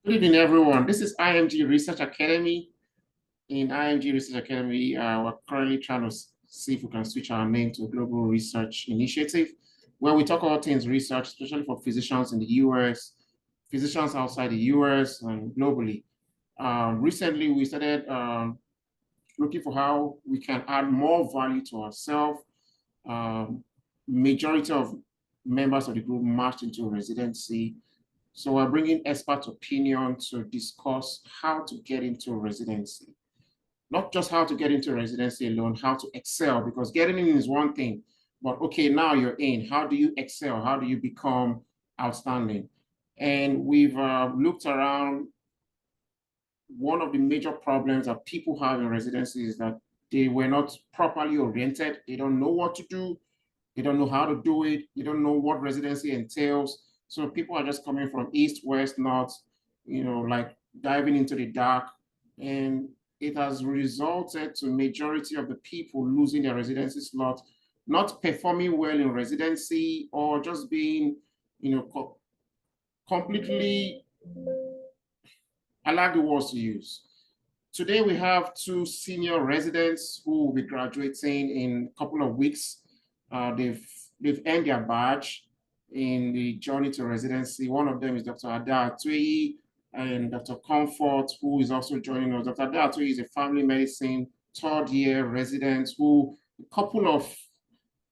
Good evening, everyone. This is IMG Research Academy. In IMG Research Academy, we're currently trying to see if we can switch our name to Global Research Initiative, where we talk about things research, especially for physicians in the US, physicians outside the US, and globally. Recently, we started looking for how we can add more value to ourselves. Um, Majority of members of the group marched into residency, so we're bringing expert opinion to discuss how to get into residency. Not just how to get into residency alone, how to excel, because getting in is one thing, but okay, now you're in. How do you excel? How do you become outstanding? And we've looked around. One of the major problems that people have in residency is that they were not properly oriented. They don't know what to do. They don't know how to do it. They don't know what residency entails. So people are just coming from east, west, north, like diving into the dark. And it has resulted to majority of the people losing their residency slot, not performing well in residency or just being, completely, I like the words to use. Today we have two senior residents who will be graduating in a couple of weeks. They've earned their badge in the journey to residency. One of them is Dr. Ada Atui and Dr. Comfort, who is also joining us. Dr. Ada Atui is a family medicine third year resident who a couple of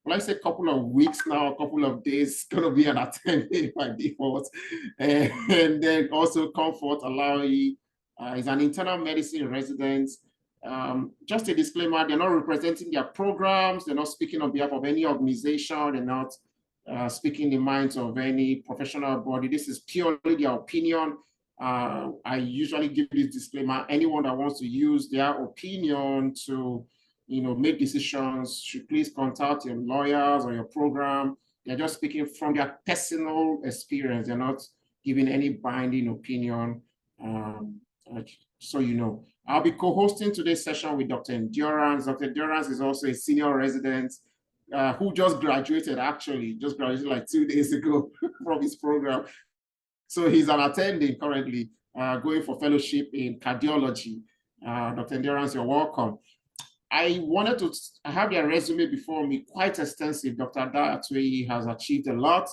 well, I say a couple of weeks now, a couple of days, going to be an attendee by default. And then also Comfort Alawi is an internal medicine resident. Just a disclaimer, they're not representing their programs. They're not speaking on behalf of any organization. They're not speaking the minds of any professional body. This is purely their opinion. I usually give this disclaimer. Anyone that wants to use their opinion to make decisions should please contact your lawyers or your program. They're just speaking from their personal experience. They're not giving any binding opinion. Um, so I'll be co-hosting today's session with Dr. Endurance. Dr. Endurance is also a senior resident who just graduated, like 2 days ago from his program. So he's an attending currently, going for fellowship in cardiology. Dr. Endurance, you're welcome. I have their resume before me, quite extensive. Dr. Daatwe has achieved a lot.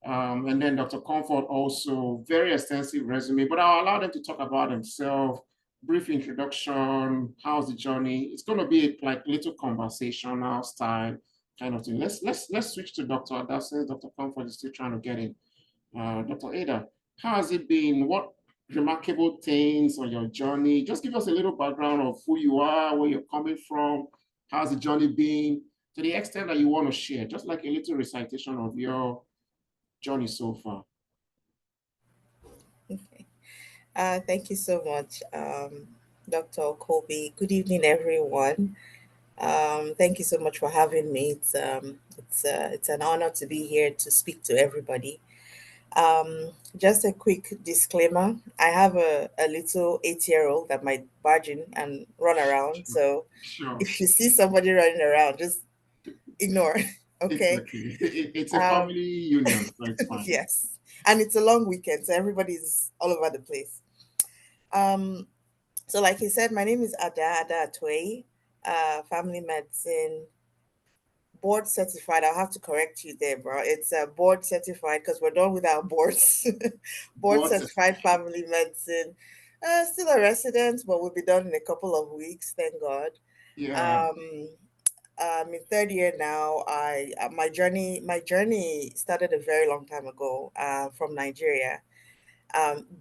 And then Dr. Comfort also, very extensive resume, but I'll allow them to talk about themselves, brief introduction, how's the journey. It's going to be like little conversational style kind of thing. Let's switch to Dr. Ada since Dr. Comfort is still trying to get in. Dr. Ada, how has it been? What remarkable things on your journey? Just give us a little background of who you are, where you're coming from, how's the journey been, to the extent that you want to share, just like a little recitation of your journey so far. Okay. Thank you so much, Dr. Colby. Good evening, everyone. Thank you so much for having me. It's an honor to be here to speak to everybody. Just a quick disclaimer: I have a little 8-year-old that might barge in and run around. Sure. So Sure. if you see somebody running around, just ignore. It's Okay. okay. It's a Um, family union, so it's fine. yes. And it's a long weekend, so everybody's all over the place. Um, so, like he said, my name is Ada Atway, family medicine, board certified. I'll have to correct you there, bro. It's board certified because we're done with our boards. Board What's it? certified family medicine. Still a resident, but we'll be done in a couple of weeks, thank God. Yeah. Um, I'm in third year now. I my journey started a very long time ago, from Nigeria.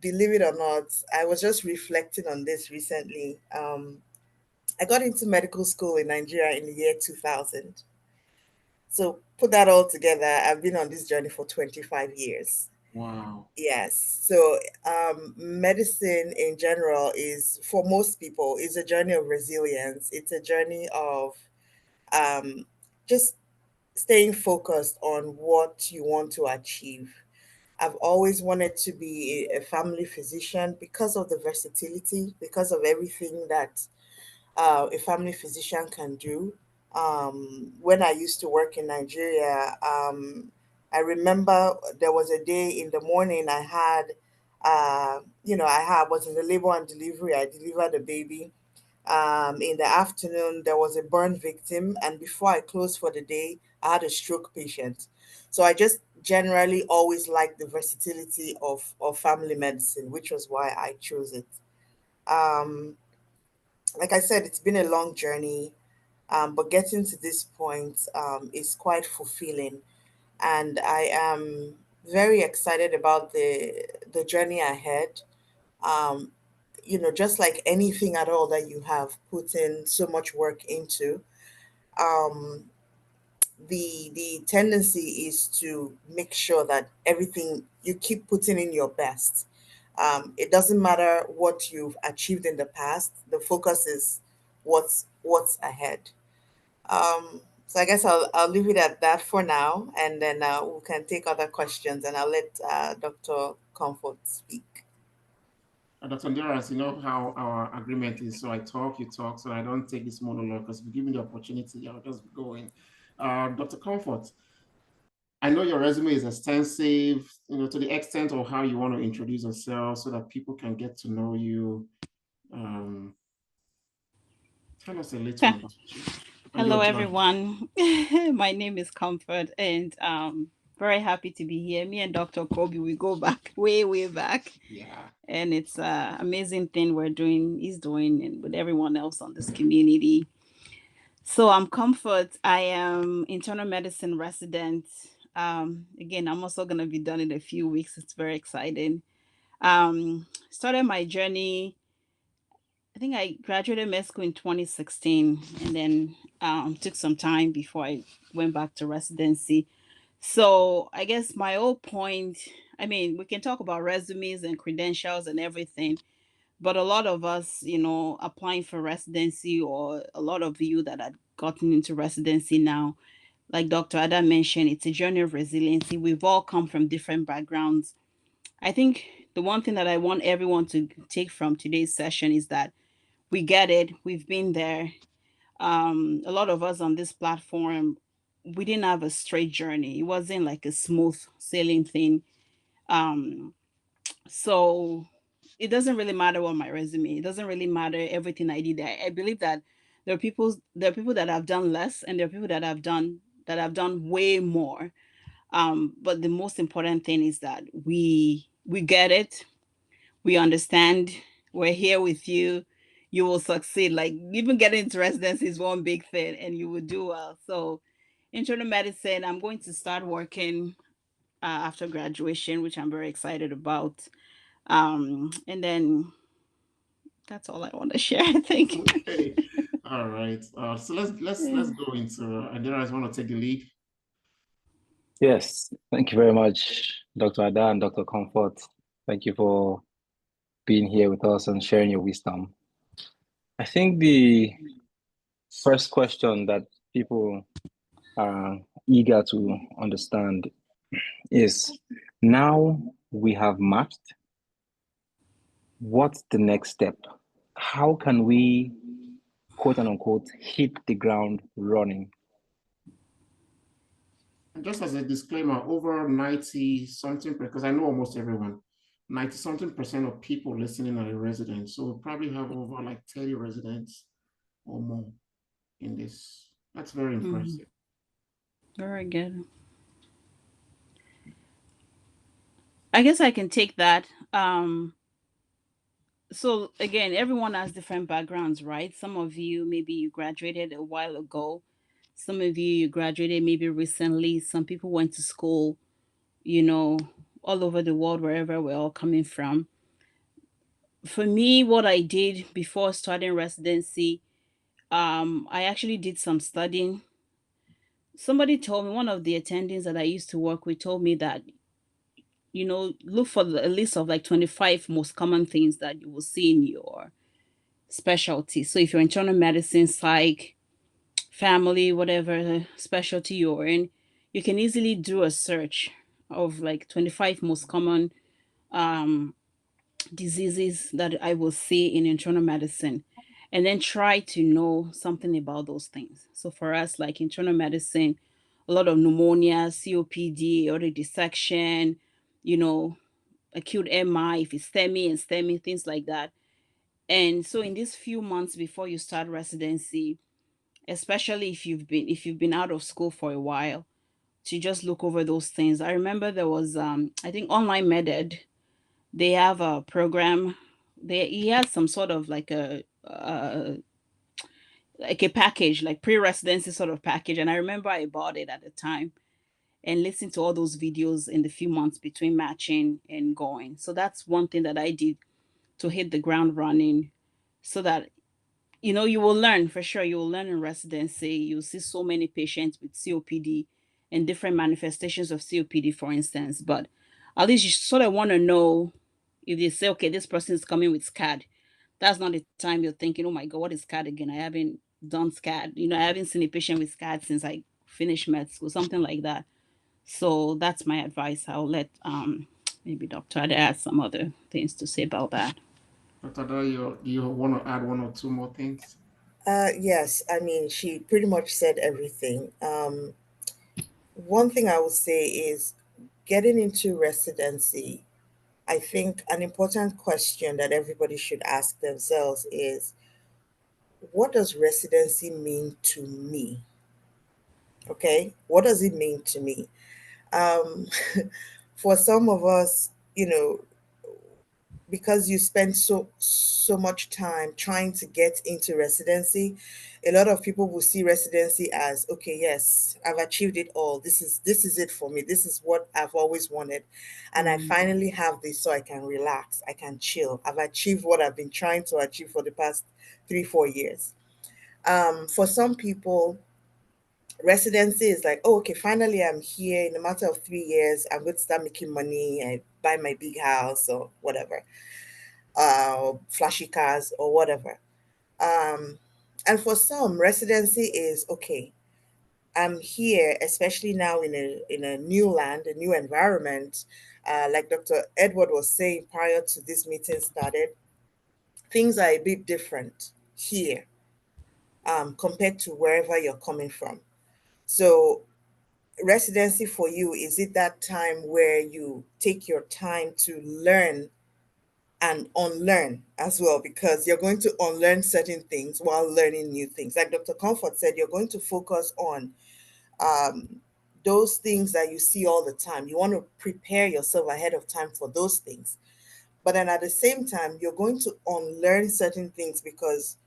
Believe it or not, I was just reflecting on this recently. I got into medical school in Nigeria in the year 2000. So put that all together, I've been on this journey for 25 years. Wow. Yes. So medicine in general is, for most people, is a journey of resilience. It's a journey of um, just staying focused on what you want to achieve. I've always wanted to be a family physician because of the versatility, because of everything that a family physician can do. When I used to work in Nigeria, I remember there was a day in the morning I had I was in the labor and delivery. I delivered a baby. In the afternoon, there was a burn victim, and before I closed for the day, I had a stroke patient. So I just generally always liked the versatility of family medicine, which was why I chose it. Um, like I said, it's been a long journey, but getting to this point is quite fulfilling, and I am very excited about the journey ahead. Um, just like anything at all that you have put in so much work into, um, the tendency is to make sure that everything you keep putting in your best. It doesn't matter what you've achieved in the past. The focus is what's ahead. So I guess I'll leave it at that for now, and then we can take other questions, and I'll let Dr. Comfort speak. Dr. Nderas, you know how our agreement is. So I talk, you talk, so I don't take this monologue because if you give me the opportunity, I'll just be going. Dr. Comfort, I know your resume is extensive, to the extent of how you want to introduce yourself so that people can get to know you. Um, Tell us a little about you and your Hello, journey. everyone. My name is Comfort, and very happy to be here. Me and Dr. Kobe, we go back way, way back, Yeah. and it's an amazing thing we're doing. He's doing, and with everyone else on this community. So I'm Comfort. I am internal medicine resident. Again, I'm also gonna be done in a few weeks. It's very exciting. Started my journey. I think I graduated med school in 2016, and then took some time before I went back to residency. So I guess my whole point, I mean, we can talk about resumes and credentials and everything, but a lot of us, applying for residency, or a lot of you that had gotten into residency now, like Dr. Adam mentioned, it's a journey of resiliency. We've all come from different backgrounds. I think the one thing that I want everyone to take from today's session is that we get it. We've been there. A lot of us on this platform, we didn't have a straight journey. It wasn't like a smooth sailing thing. Um, so it doesn't really matter what my resume. It doesn't really matter everything I did. I believe that there are people that have done less, and there are people that have done way more. But the most important thing is that we get it, we understand, we're here with you, you will succeed. Like, even getting into residency is one big thing, and you will do well. So internal medicine, I'm going to start working after graduation, which I'm very excited about. And then that's all I want to share, I think. Okay. All right. So let's go into and then I just want to take the lead. Yes, thank you very much, Dr. Ada and Dr. Comfort. Thank you for being here with us and sharing your wisdom. I think the first question that people are eager to understand is, now we have matched, what's the next step? How can we, quote unquote, hit the ground running? And just as a disclaimer, over 90 something, because I know almost everyone, 90 something percent of people listening are residents. So we probably have over like 30 residents or more in this. That's very Mhm. impressive. Very good. I guess I can take that. So again, everyone has different backgrounds, right? Some of you, maybe you graduated a while ago. Some of you graduated maybe recently. Some people went to school, you know, all over the world, wherever we're all coming from. For me, what I did before starting residency, I actually did some studying. Somebody told me, one of the attendings that I used to work with told me that, look for a list of like 25 most common things that you will see in your specialty. So if you're internal medicine, psych, family, whatever specialty you're in, you can easily do a search of like 25 most common um, diseases that I will see in internal medicine, and then try to know something about those things. So for us, like internal medicine, a lot of pneumonia, COPD, aortic dissection, you know, acute MI, if it's STEMI and STEMI, things like that. And so in these few months before you start residency, especially if you've been out of school for a while, to just look over those things. I remember there was I think online meded, they have a program. He has some sort of like a package, like pre-residency sort of package. And I remember I bought it at the time and listened to all those videos in the few months between matching and going. So that's one thing that I did to hit the ground running, so that you will learn. For sure, you will learn in residency. You'll see so many patients with COPD and different manifestations of COPD, for instance. But at least you sort of want to know, if they say, okay, this person is coming with SCAD, that's not the time you're thinking, oh my God, what is SCAD again? I haven't done SCAD. I haven't seen a patient with SCAD since I finished med school, something like that. So that's my advice. I'll let maybe Dr. Ada add some other things to say about that. Dr. Ada, you want to add one or two more things? Yes, I mean, she pretty much said everything. One thing I would say is getting into residency. I think an important question that everybody should ask themselves is, what does residency mean to me? Okay, what does it mean to me? Um, for some of us, because you spend so much time trying to get into residency, a lot of people will see residency as, okay, yes, I've achieved it all, this is it for me, this is what I've always wanted, and I finally have this, so I can relax, I can chill, I've achieved what I've been trying to achieve for the past 3-4 years. For some people, residency is like, oh, okay, finally I'm here. In a matter of 3 years, I'm going to start making money. I buy my big house or whatever, flashy cars or whatever. Um, and for some, residency is okay. I'm here, especially now in a new land, a new environment. Like Dr. Edward was saying prior to this meeting started, things are a bit different here, compared to wherever you're coming from. So residency for you, is it that time where you take your time to learn and unlearn as well, because you're going to unlearn certain things while learning new things? Like Dr. Comfort said, you're going to focus on um, those things that you see all the time. You want to prepare yourself ahead of time for those things, but then at the same time you're going to unlearn certain things, because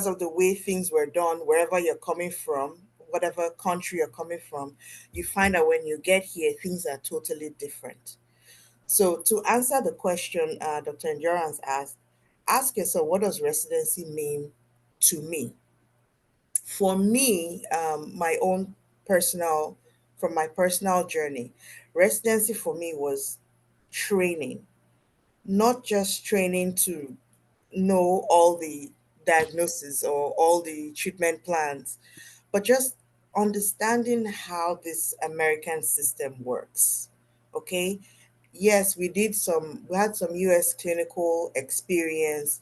of the way things were done wherever you're coming from, whatever country you're coming from. You find that when you get here, things are totally different. So, to answer the question Dr. Endurance asked, ask yourself, what does residency mean to me? For me, my own personal, from my personal journey, residency for me was training, not just training to know all the diagnosis or all the treatment plans, but just understanding how this American system works. Okay. Yes, we had some US clinical experience,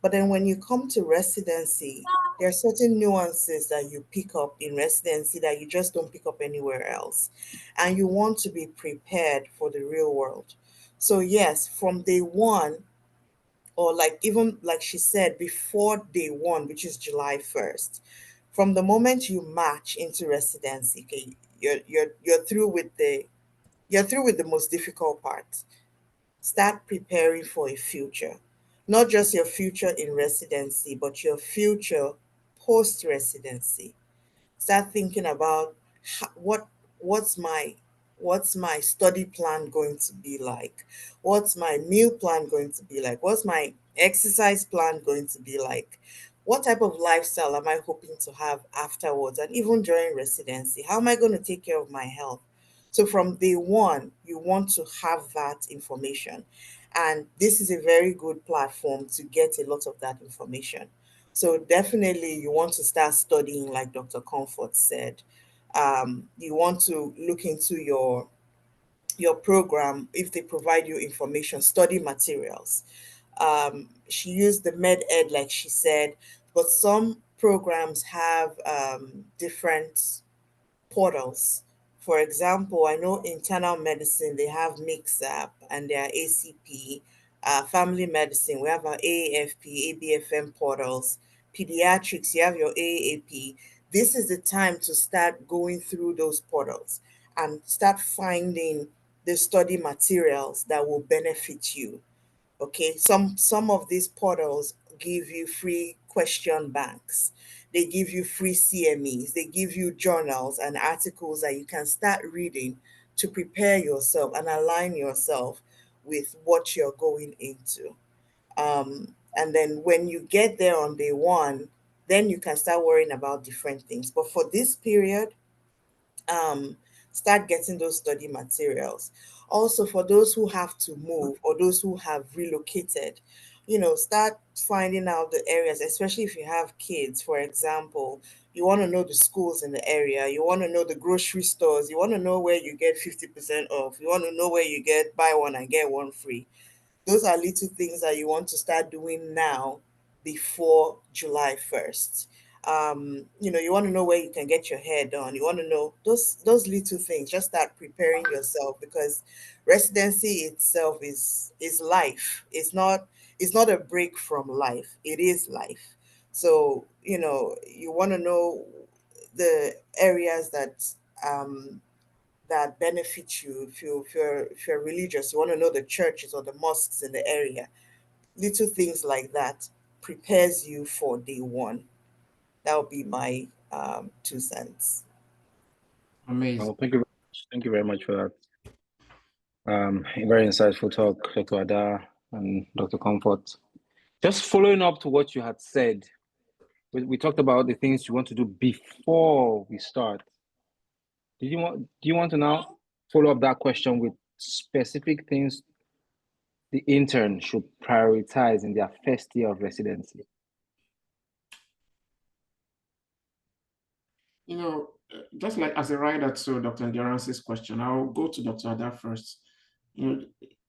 but then when you come to residency, there are certain nuances that you pick up in residency that you just don't pick up anywhere else. And you want to be prepared for the real world. So, yes, from day one, or like even like she said, before day one, which is July 1st, from the moment you march into residency, okay, you're through with the most difficult part. Start preparing for a future. Not just your future in residency, but your future post residency. Start thinking about what what's my study plan going to be like, what's my meal plan going to be like, what's my exercise plan going to be like, what type of lifestyle am I hoping to have afterwards, and even during residency, how am I going to take care of my health? So from day one, you want to have that information, and this is a very good platform to get a lot of that information. So definitely you want to start studying, like Dr. Comfort said. You want to look into your program, if they provide you information, study materials. She used the med ed, like she said, but some programs have different portals For example, I know internal medicine, they have MixApp and their ACP. Family medicine, we have our AAFP, ABFM portals. Pediatrics, you have your AAP. This is the time to start going through those portals and start finding the study materials that will benefit you. Okay, some of these portals give you free question banks. They give you free CMEs. They give you journals and articles that you can start reading to prepare yourself and align yourself with what you're going into. And then when you get there on day one, then you can start worrying about different things. But for this period, um, start getting those study materials. Also, for those who have to move or those who have relocated, start finding out the areas, especially if you have kids, for example. You want to know the schools in the area, you want to know the grocery stores, you want to know where you get 50% off, you want to know where you get buy one and get one free. Those are little things that you want to start doing now before July 1st. You want to know where you can get your hair done. You want to know those little things. Just start preparing yourself, because residency itself is life. It's not a break from life. It is life. So, you want to know the areas that benefit you. If you're religious, you want to know the churches or the mosques in the area. Little things like that prepares you for day one. That would be my 2 cents. Amazing. Well, thank you very much for that. A very insightful talk, Dr. Ada and Dr. Comfort. Just following up to what you had said, we talked about the things you want to do before we start. Do you want to now follow up that question with specific things the intern should prioritize in their first year of residency? Just like as a rider to Dr. Endurance's question, I'll go to Dr. Ada first.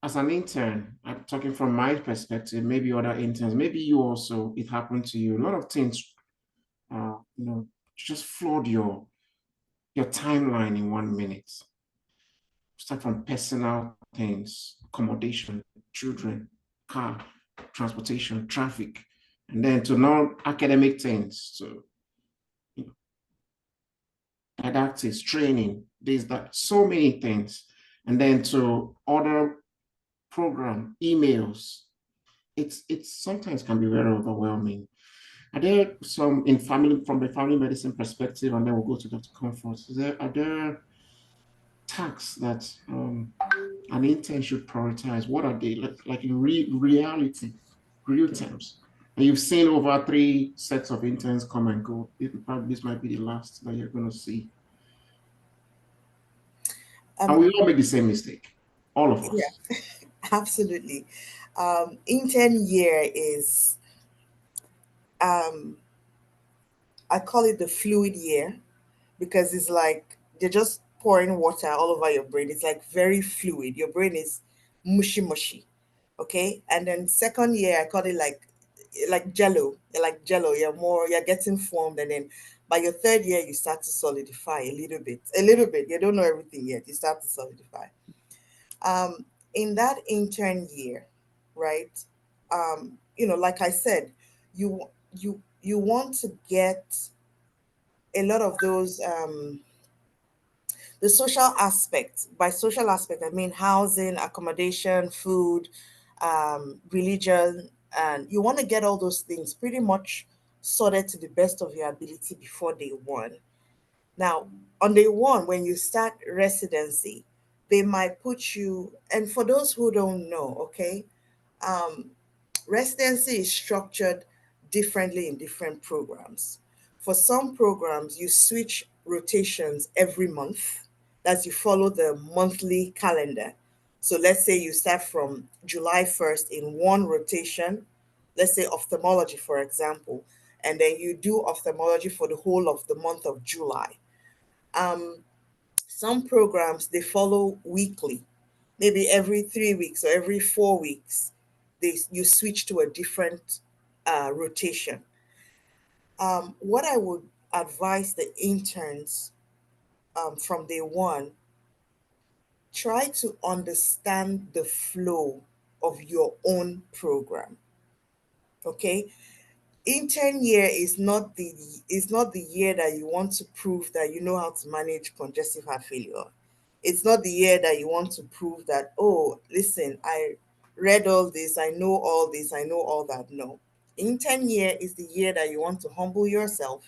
As an intern, I'm talking from my perspective, maybe other interns, maybe you also, it happened to you. A lot of things, just flood your timeline in 1 minute. Start from personal things, accommodation, children, car, transportation, traffic, and then to non-academic things, to didactics, training, there's that, so many things, and then to other program, emails. It's sometimes can be very overwhelming. Are there some from the family medicine perspective, and then we'll go to Dr. Comfort? Are there tasks that an intern should prioritize? What are they, like in reality, real terms? And you've seen over 3 sets of interns come and go. This might be the last that you're going to see. And we all make the same mistake, all of us. Yeah, absolutely. Intern year is, I call it the fluid year, because it's like they're just pouring water all over your brain. It's like very fluid. Your brain is mushy mushy. Okay. And then second year, I call it like jello. You're like jello. You're getting formed, and then by your third year you start to solidify a little bit. A little bit. You don't know everything yet. You start to solidify. In that intern year, right? Like I said, you want to get a lot of those the social aspect. By social aspect, I mean housing, accommodation, food, religion, and you want to get all those things pretty much sorted to the best of your ability before day one. Now, on day one, when you start residency, they might put you, and for those who don't know, okay, um, residency is structured differently in different programs. For some programs, you switch rotations every month, as you follow the monthly calendar. So let's say you start from July 1st in one rotation, let's say ophthalmology, for example, and then you do ophthalmology for the whole of the month of July. Um, some programs, they follow weekly, maybe every 3 weeks or every 4 weeks, you switch to a different rotation. What I would advise the interns from day one, try to understand the flow of your own program. Okay, intern year is not the year that you want to prove that you know how to manage congestive heart failure. It's not the year that you want to prove that, oh, listen, I read all this, I know all this, I know all that. No, intern year is the year that you want to humble yourself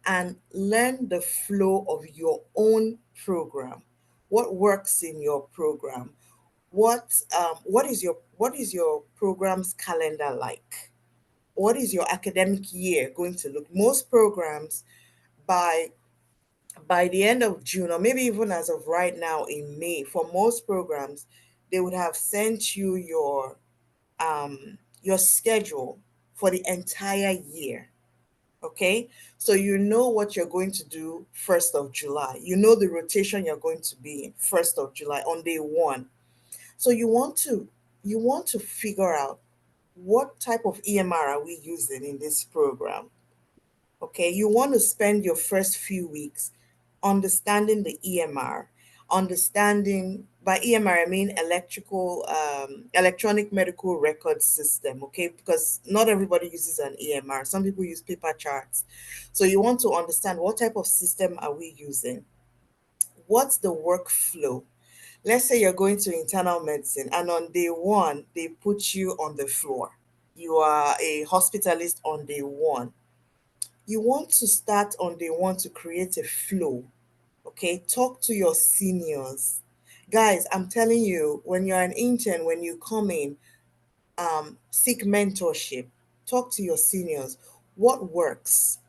and learn the flow of your own program. What works in your program? What is your program's calendar like? What is your academic year going to look? Most programs, by the end of June, or maybe even as of right now in May, for most programs, they would have sent you your schedule for the entire year. Okay, so you know what you're going to do 1st of July. You know the rotation you're going to be in 1st of July on day one. So you want to figure out what type of EMR are we using in this program. Okay, you want to spend your first few weeks understanding the EMR, understanding, by EMR I mean electronic medical record system. Okay, because not everybody uses an EMR. Some people use paper charts. So you want to understand what type of system are we using, what's the workflow. Let's say you're going to internal medicine and on day one they put you on the floor. You are a hospitalist on day one. You want to start on day one to create a flow. Okay, talk to your seniors. Guys, I'm telling you, when you're an intern, when you come in, seek mentorship. Talk to your seniors. What works?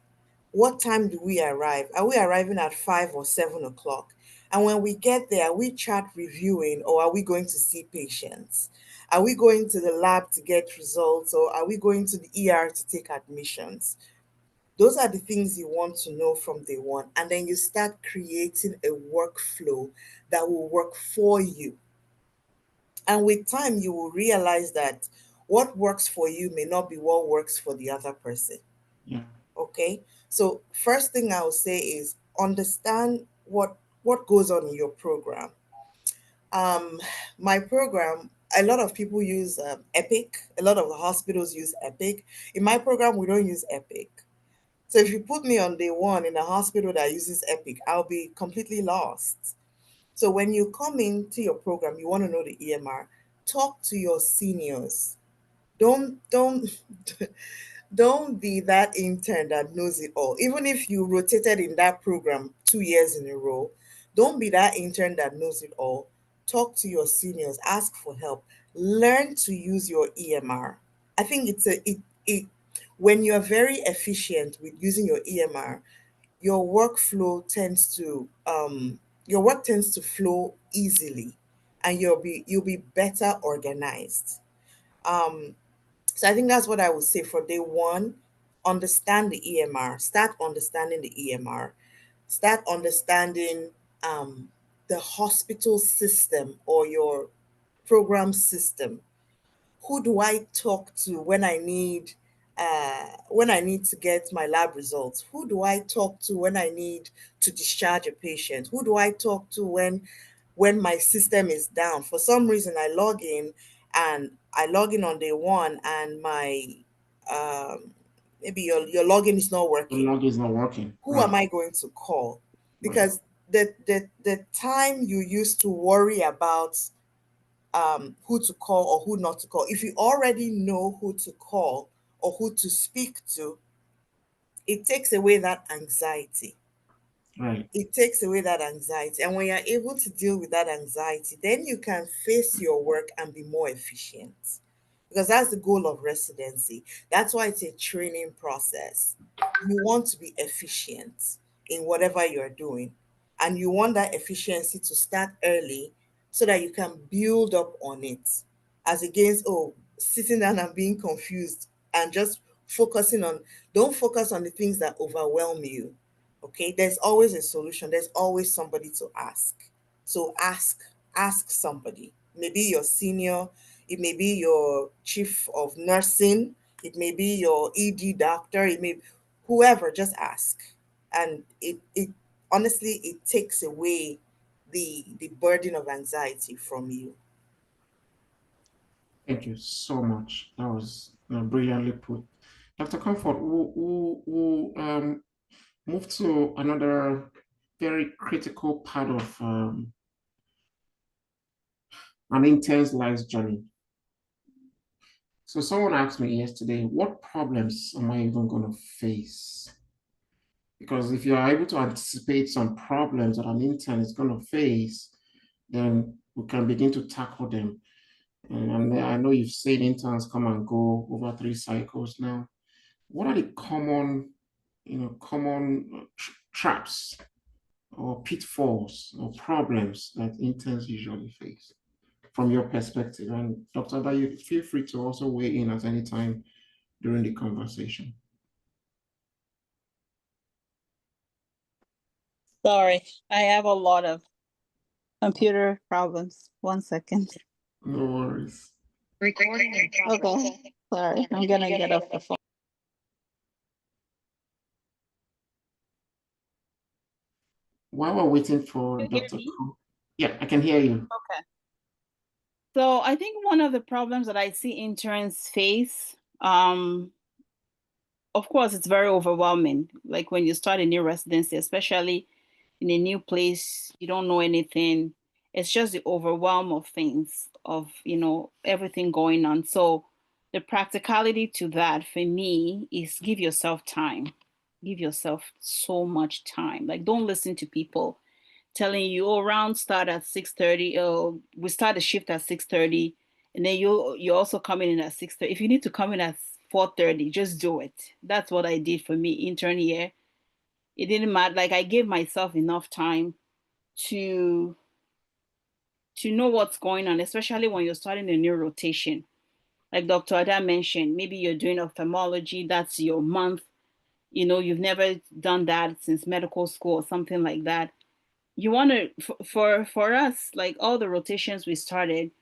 What time do we arrive? Are we arriving at 5 or 7 o'clock? And when we get there, are we chart reviewing or are we going to see patients? Are we going to the lab to get results or are we going to the ER to take admissions? Those are the things you want to know from day one. And then you start creating a workflow that will work for you. And with time, you will realize that what works for you may not be what works for the other person. Yeah. Okay. So first thing I would say is understand what goes on in your program. Um, my program, a lot of people use Epic. A lot of the hospitals use Epic. In my program, we don't use Epic. So if you put me on day one in a hospital that uses Epic, I'll be completely lost. So when you come into your program, you want to know the EMR. Talk to your seniors. Don't don't be that intern that knows it all. Even if you rotated in that program 2 years in a row, don't be that intern that knows it all. Talk to your seniors, ask for help, learn to use your EMR. I think it when you're very efficient with using your EMR, your workflow tends to your work tends to flow easily and you'll be better organized. Um, so I think that's what I would say for day one. Understand the EMR. Start understanding the EMR. Start understanding the hospital system or your program system. Who do I talk to when I need to get my lab results? Who do I talk to when I need to discharge a patient? Who do I talk to when my system is down? For some reason I log in on day one and my maybe your login is not The working. log is not working. Who am Right. I going to call? Right. Because the time you used to worry about who to call or who not to call. If you already know who to call or who to speak to, it takes away that anxiety. Right. It takes away that anxiety. And when you're able to deal with that anxiety, then you can face your work and be more efficient. Because that's the goal of residency. That's why it's a training process. You want to be efficient in whatever you're doing. And you want that efficiency to start early so that you can build up on it. As against, oh, sitting down and being confused and just focusing on, don't focus on the things that overwhelm you. Okay, there's always a solution, there's always somebody to ask. So ask somebody, maybe your senior, it may be your chief of nursing, it may be your ED doctor, it may whoever, just ask. And honestly, it takes away the burden of anxiety from you. Thank you so much. That was brilliantly put. Dr. Comfort, we'll move to another very critical part of an intense life journey. So someone asked me yesterday, what problems am I even going to face? Because if you are able to anticipate some problems that an intern is going to face, then we can begin to tackle them. And I know you've seen interns come and go over 3 cycles now. What are the common traps or pitfalls or problems that interns usually face from your perspective? And Dr. Ada, you feel free to also weigh in at any time during the conversation. Sorry, I have a lot of computer problems. 1 second. No worries. Recording in progress. Okay, sorry, I'm gonna get off the phone. While we're waiting for You hear Dr. me? Yeah, I can hear you. Okay. So I think one of the problems that I see interns face, of course, it's very overwhelming. Like when you start a new residency, especially in a new place, you don't know anything. It's just the overwhelm of things, of, everything going on. So the practicality to that for me is give yourself time. Give yourself so much time. Like don't listen to people telling you, oh, rounds start at 6:30. Oh, we start a shift at 6:30. And then you're also coming in at 6:30. If you need to come in at 4:30, just do it. That's what I did for me intern year. It didn't matter. Like I gave myself enough time to know what's going on, especially when you're starting a new rotation. Like Dr. Ada mentioned, maybe you're doing ophthalmology, that's your month. You've never done that since medical school or something like that. You want to, for us, like all the rotations we started,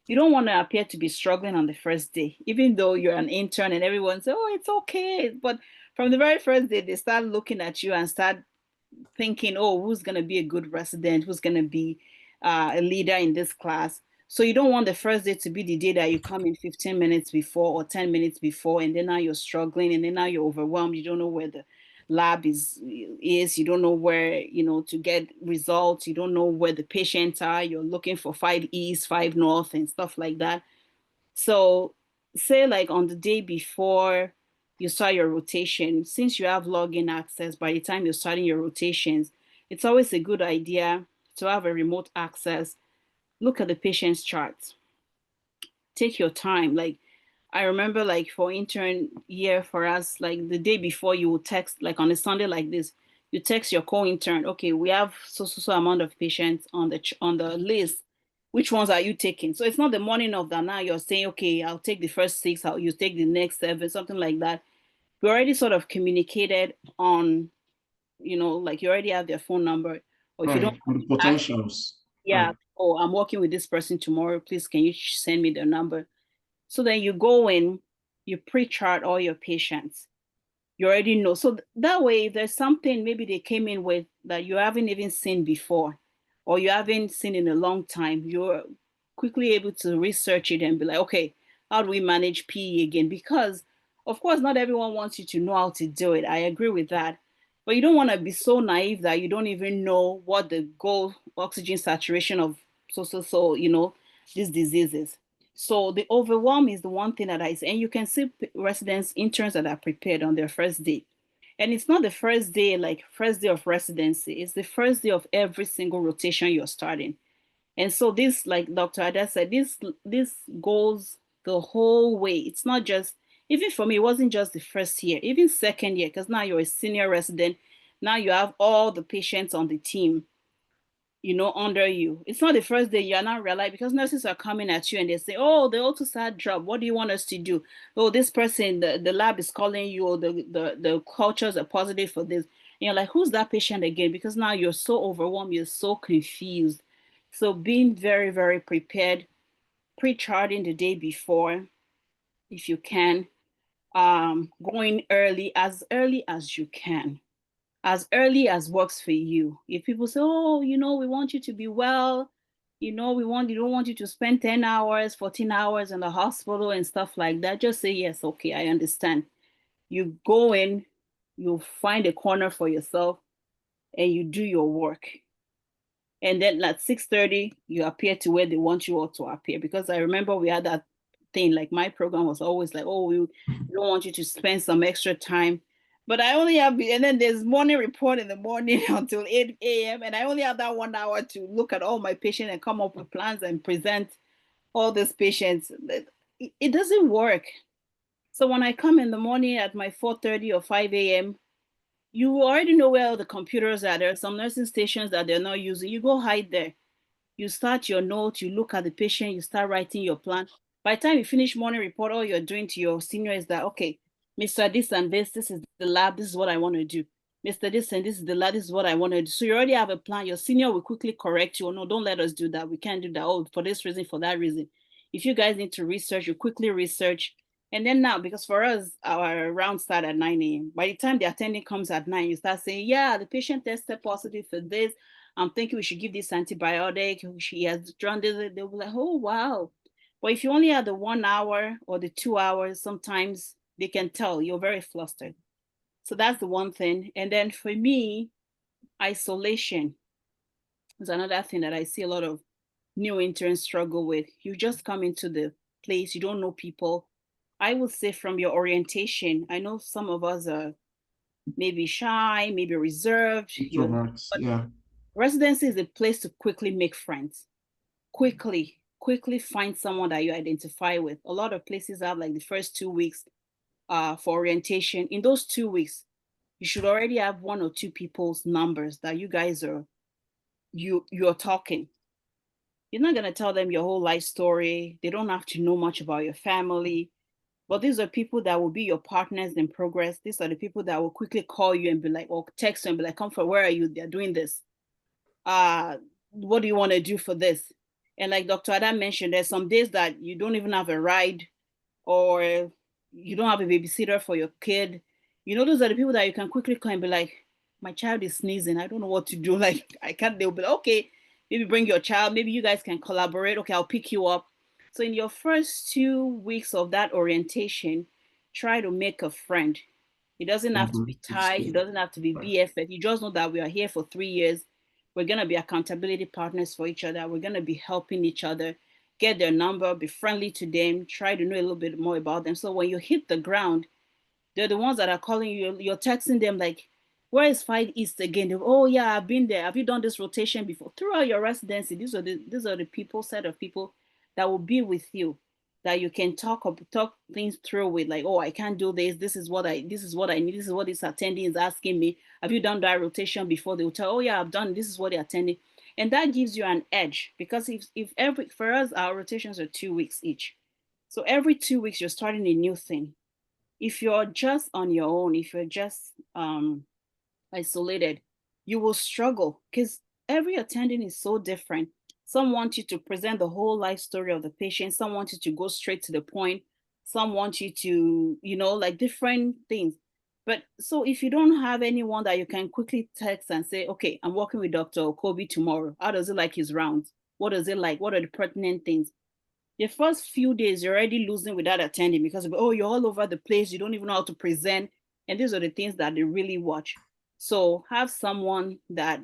you don't want to appear to be struggling on the first day, even though you're an intern and everyone says, oh, it's okay. But from the very first day, they start looking at you and start thinking, oh, who's going to be a good resident, who's going to be a leader in this class. So you don't want the first day to be the day that you come in 15 minutes before or 10 minutes before, and then now you're struggling, and then now you're overwhelmed. You don't know where the lab is, you don't know where, to get results. You don't know where the patients are. You're looking for 5 East, 5 North and stuff like that. So say like on the day before you start your rotation, since you have login access by the time you're starting your rotations, it's always a good idea to have a remote access. Look at the patient's charts. Take your time. Like I remember like for intern year for us, like the day before you would text, like on a Sunday like this, you text your co-intern, okay, we have so amount of patients on the list. Which ones are you taking? So it's not the morning of that now you're saying, okay, I'll take the first 6, you take the next 7, something like that. We already sort of communicated on, like you already have their phone number. Or if you don't Right, on the ask, potentials. yeah, Right. oh, I'm working with this person tomorrow. Please, can you send me their number? So then you go in, you pre-chart all your patients. You already know. So that way, if there's something maybe they came in with that you haven't even seen before, or you haven't seen in a long time, you're quickly able to research it and be like, okay, how do we manage PE again? Because, of course, not everyone wants you to know how to do it. I agree with that. But you don't want to be so naive that you don't even know what the goal oxygen saturation of these diseases. So the overwhelm is the one thing that I say, and you can see residents, interns that are prepared on their first day. And it's not the first day, like first day of residency, it's the first day of every single rotation you're starting. And so this, like Dr. Ada said, this goes the whole way. It's not just, even for me, it wasn't just the first year, even second year, because now you're a senior resident. Now you have all the patients on the team, under you. It's not the first day you are not realized, because nurses are coming at you and they say, oh, the ultrasound drop. What do you want us to do? Oh, this person, the lab is calling you, or the cultures are positive for this. And you're like, who's that patient again? Because now you're so overwhelmed, you're so confused. So being very, very prepared, pre-charting the day before, if you can, going early as you can. as early as works for you. If people say, oh, we want you to be well, we don't want you to spend 10 hours, 14 hours in the hospital and stuff like that, just say, yes, okay, I understand. You go in, you find a corner for yourself, and you do your work. And then at 6:30, you appear to where they want you all to appear. Because I remember we had that thing, like my program was always like, oh, we don't want you to spend some extra time. But I only have, and then there's morning report in the morning until 8 a.m. And I only have that 1 hour to look at all my patients and come up with plans and present all these patients. It doesn't work. So when I come in the morning at my 4:30 or 5 a.m., you already know where all the computers are. There are some nursing stations that they're not using. You go hide there. You start your notes, you look at the patient, you start writing your plan. By the time you finish morning report, all you're doing to your senior is that, okay, Mr. This and this is the lab, this is what I want to do. Mr. This and this is the lab, this is what I want to do. So you already have a plan. Your senior will quickly correct you. Oh, no, don't let us do that. We can't do that. Oh, for this reason, for that reason. If you guys need to research, you quickly research. And then now, because for us, our round start at 9 a.m. By the time the attending comes at 9, you start saying, yeah, the patient tested positive for this. I'm thinking we should give this antibiotic. She has drawn this. They'll be like, oh, wow. But if you only have the 1 hour or the 2 hours, sometimes they can tell you're very flustered. So that's the one thing. And then for me, isolation is another thing that I see a lot of new interns struggle with. You just come into the place, you don't know people. I would say from your orientation, I know some of us are maybe shy, maybe reserved. Yeah. Residency is a place to quickly make friends. Quickly find someone that you identify with. A lot of places have like the first 2 weeks for orientation. In those 2 weeks, you should already have 1 or 2 people's numbers that you guys are you're talking. You're not gonna tell them your whole life story. They don't have to know much about your family. But these are people that will be your partners in progress. These are the people that will quickly call you and be like, or text you and be like, Comfort, where are you? They're doing this. What do you want to do for this? And like Dr. Adam mentioned, there's some days that you don't even have a ride or you don't have a babysitter for your kid. Those are the people that you can quickly call and be like, my child is sneezing. I don't know what to do. Like, I can't, they'll be like, okay, maybe bring your child. Maybe you guys can collaborate. Okay, I'll pick you up. So in your first 2 weeks of that orientation, try to make a friend. It doesn't have to be tight. It doesn't have to be BFF. You just know that we are here for 3 years. We're going to be accountability partners for each other. We're going to be helping each other. Get their number, be friendly to them, try to know a little bit more about them. So when you hit the ground, they're the ones that are calling you. You're texting them like, where is 5 East again? They're, oh yeah, I've been there. Have you done this rotation before? Throughout your residency, these are the people, set of people that will be with you, that you can talk things through with, like, oh, I can't do this. This is what I need. This is what this attending is asking me. Have you done that rotation before? They will tell, oh yeah, I've done. This is what they're attending. And that gives you an edge, because for us, our rotations are 2 weeks each. So every 2 weeks, you're starting a new thing. If you're just on your own, if you're just isolated, you will struggle, because every attending is so different. Some want you to present the whole life story of the patient. Some want you to go straight to the point. Some want you to, like different things. But so if you don't have anyone that you can quickly text and say, okay, I'm working with Dr. Okobi tomorrow. How does it like his rounds? What does it like? What are the pertinent things? The first few days, you're already losing without attending, because of, oh, you're all over the place. You don't even know how to present. And these are the things that they really watch. So have someone that,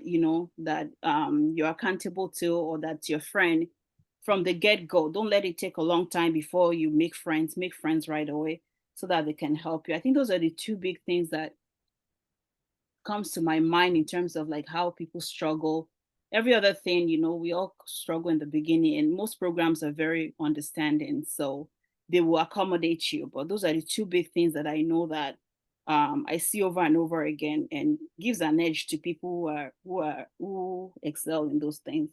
that you're accountable to, or that's your friend from the get-go. Don't let it take a long time before you make friends. Make friends right away so that they can help you. I think those are the 2 big things that comes to my mind in terms of like how people struggle. Every other thing, we all struggle in the beginning, and most programs are very understanding, so they will accommodate you. But those are the 2 big things that I know that I see over and over again, and gives an edge to people who excel in those things.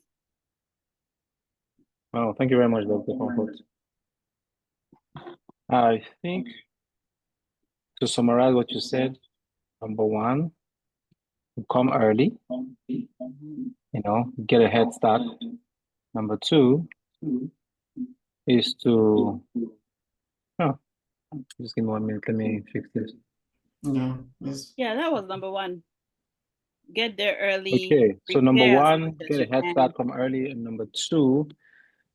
Well, thank you very much, Dr. Comfort. I think, to summarize what you said, number 1, come early, get a head start. Number 2 is to, just give me 1 minute, let me fix this. Yeah. Yes. Yeah, that was number 1. Get there early, Okay, so number prepare as much one, as get you a head can. start from early, and number two,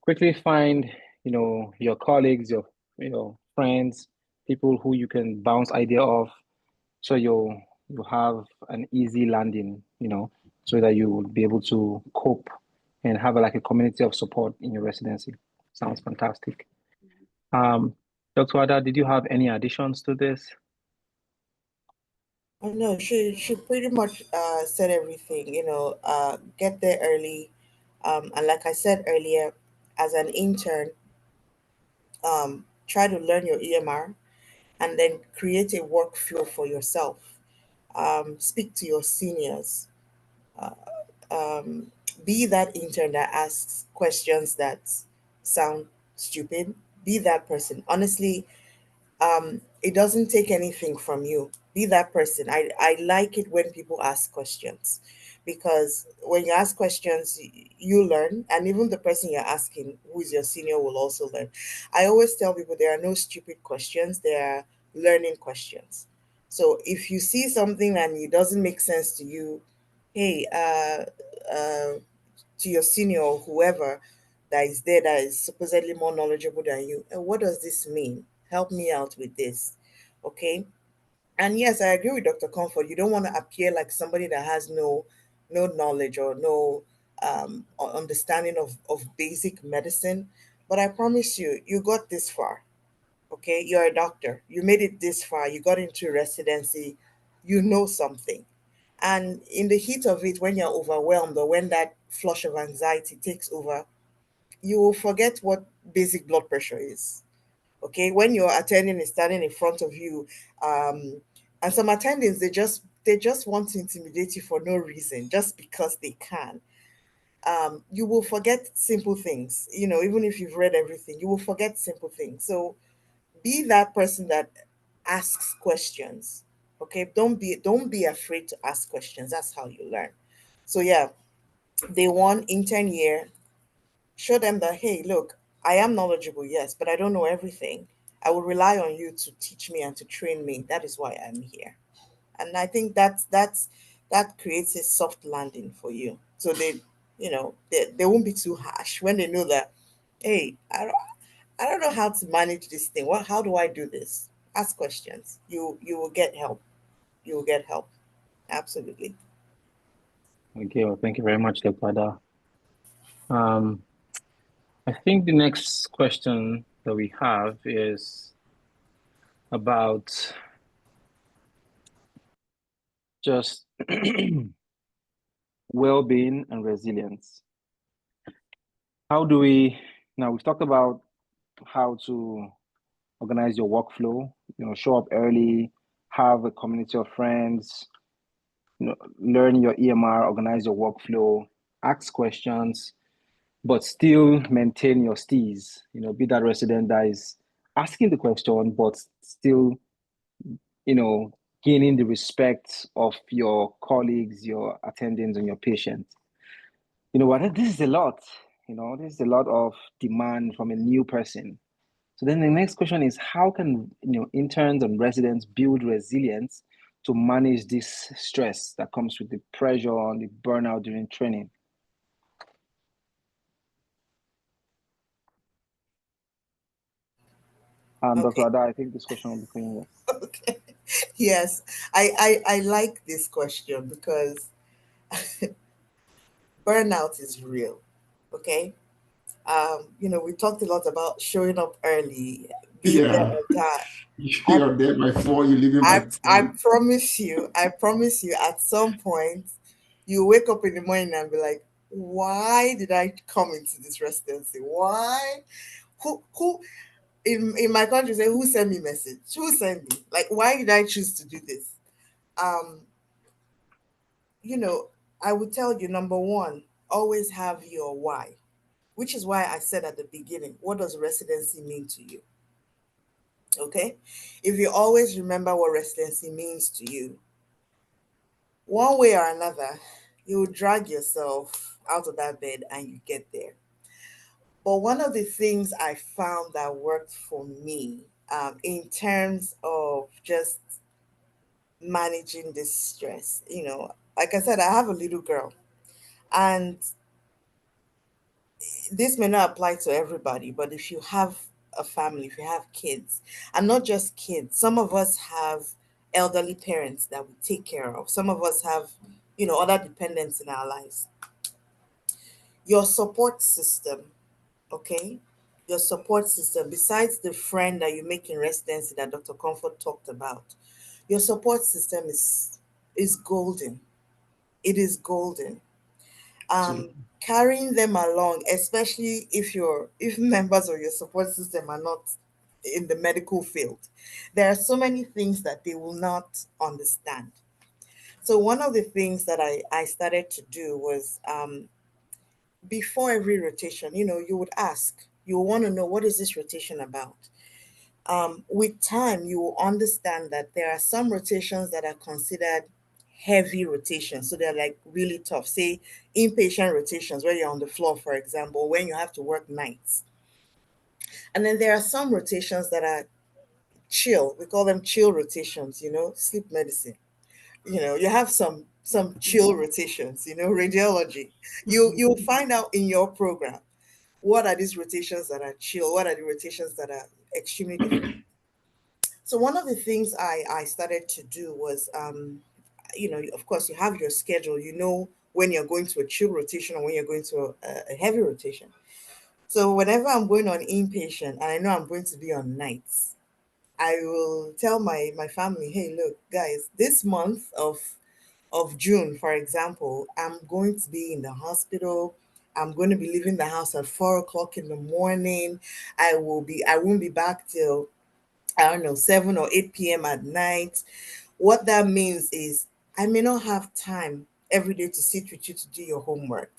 quickly find, your colleagues, your friends, people who you can bounce idea off, so you have an easy landing, so that you will be able to cope and have like a community of support in your residency. Sounds fantastic. Um, Dr. Ada, did you have any additions to this? Oh no, she pretty much said everything. Get there early, and like I said earlier, as an intern, try to learn your EMR and then create a workflow for yourself. Speak to your seniors. Uh, um, be that intern that asks questions that sound stupid. Be that person. Honestly, it doesn't take anything from you. Be that person. I like it when people ask questions, because when you ask questions, you learn, and even the person you're asking, who is your senior, will also learn. I always tell people there are no stupid questions, there are learning questions. So if you see something and it doesn't make sense to you, hey, to your senior or whoever that is there that is supposedly more knowledgeable than you, what does this mean? Help me out with this. Okay. And yes, I agree with Dr. Comfort. You don't want to appear like somebody that has no knowledge or no understanding of basic medicine. But I promise you, you got this far. Okay, you're a doctor. You made it this far. You got into residency. You know something. And in the heat of it, when you're overwhelmed or when that flush of anxiety takes over, you will forget what basic blood pressure is. Okay, when your attending is standing in front of you, and some attendings, they just want to intimidate you for no reason, just because they can. You will forget simple things. Even if you've read everything, you will forget simple things. So be that person that asks questions. Okay, don't be afraid to ask questions. That's how you learn. So yeah, day one, intern year, show them that, hey, look, I am knowledgeable, yes, but I don't know everything. I will rely on you to teach me and to train me. That is why I'm here. And I think that creates a soft landing for you. So they won't be too harsh when they know that, hey, I don't know how to manage this thing. How do I do this? Ask questions. You will get help. You will get help. Absolutely. Okay, well, thank you very much, Dr. Ada. Um, I think the next question that we have is about just well-being and resilience. How do we, now we've talked about how to organize your workflow, show up early, have a community of friends, learn your EMR, organize your workflow, ask questions, but still maintain your steez, be that resident that is asking the question, but still, you know, gaining the respect of your colleagues, your attendings, and your patients. You know what? This is a lot. This is a lot of demand from a new person. So then the next question is, how can interns and residents build resilience to manage this stress that comes with the pressure and the burnout during training? Dr. Okay. Ada, I think this question will be for you. Okay. Yes. I like this question because burnout is real. Okay. We talked a lot about showing up early, being there Yeah, on time. I you're there by 4, you're leaving by I 10. promise you, at some point, you wake up in the morning and be like, why did I come into this residency? Why? Who in my country say, who sent me message? Who sent me? Like, why did I choose to do this? Um, you know, I would tell you, number one, always have your why, which is why I said at the beginning, what does residency mean to you? Okay. If you always remember what residency means to you, one way or another, you will drag yourself out of that bed and you get there. But one of the things I found that worked for me, in terms of just managing this stress, like I said, I have a little girl, and this may not apply to everybody, but if you have a family, if you have kids, and not just kids, some of us have elderly parents that we take care of. Some of us have, other dependents in our lives. Your support system, okay? Your support system, besides the friend that you make in residency that Dr. Comfort talked about, your support system is golden. It is golden. So, Carrying them along, especially if members of your support system are not in the medical field, there are so many things that they will not understand. So one of the things that I started to do was, before every rotation, you would ask, you want to know, what is this rotation about? With time, you will understand that there are some rotations that are considered heavy rotations. So they're like really tough. Say inpatient rotations where you're on the floor, for example, when you have to work nights. And then there are some rotations that are chill. We call them chill rotations, sleep medicine. You have some chill rotations, radiology. You'll find out in your program what are these rotations that are chill, what are the rotations that are extremely difficult. So one of the things I started to do was, of course, you have your schedule. You know when you're going to a chill rotation or when you're going to a heavy rotation. So whenever I'm going on inpatient and I know I'm going to be on nights, I will tell my family, hey, look, guys, this month of June, for example, I'm going to be in the hospital. I'm going to be leaving the house at 4 o'clock in the morning. I won't be back till, I don't know, 7 or 8 p.m. at night. What that means is I may not have time every day to sit with you to do your homework.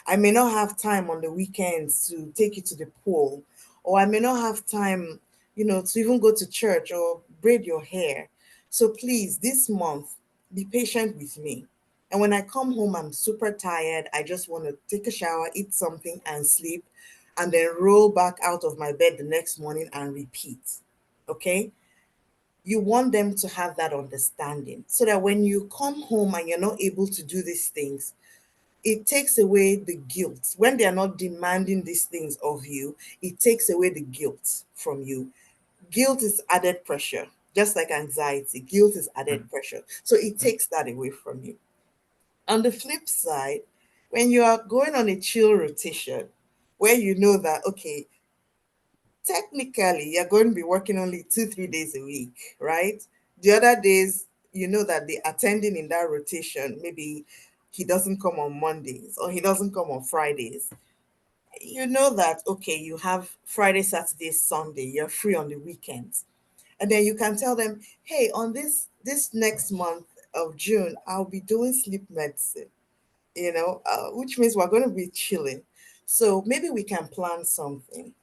I may not have time on the weekends to take you to the pool, or I may not have time, to even go to church or braid your hair. So please, this month, be patient with me. And when I come home, I'm super tired. I just want to take a shower, eat something, and sleep, and then roll back out of my bed the next morning and repeat. Okay? You want them to have that understanding so that when you come home and you're not able to do these things, it takes away the guilt. When they are not demanding these things of you, it takes away the guilt from you. Guilt is added pressure, just like anxiety. Guilt is added pressure. So it takes that away from you. On the flip side, when you are going on a chill rotation, where you know that, okay, technically you're going to be working only 2 3 days a week, right? The other days, you know that the attending in that rotation, maybe he doesn't come on Mondays or he doesn't come on Fridays. You know that, okay, you have Friday, Saturday, Sunday, you're free on the weekends. And then you can tell them, hey, on this next month of June, I'll be doing sleep medicine, which means we're going to be chilling. So maybe we can plan something.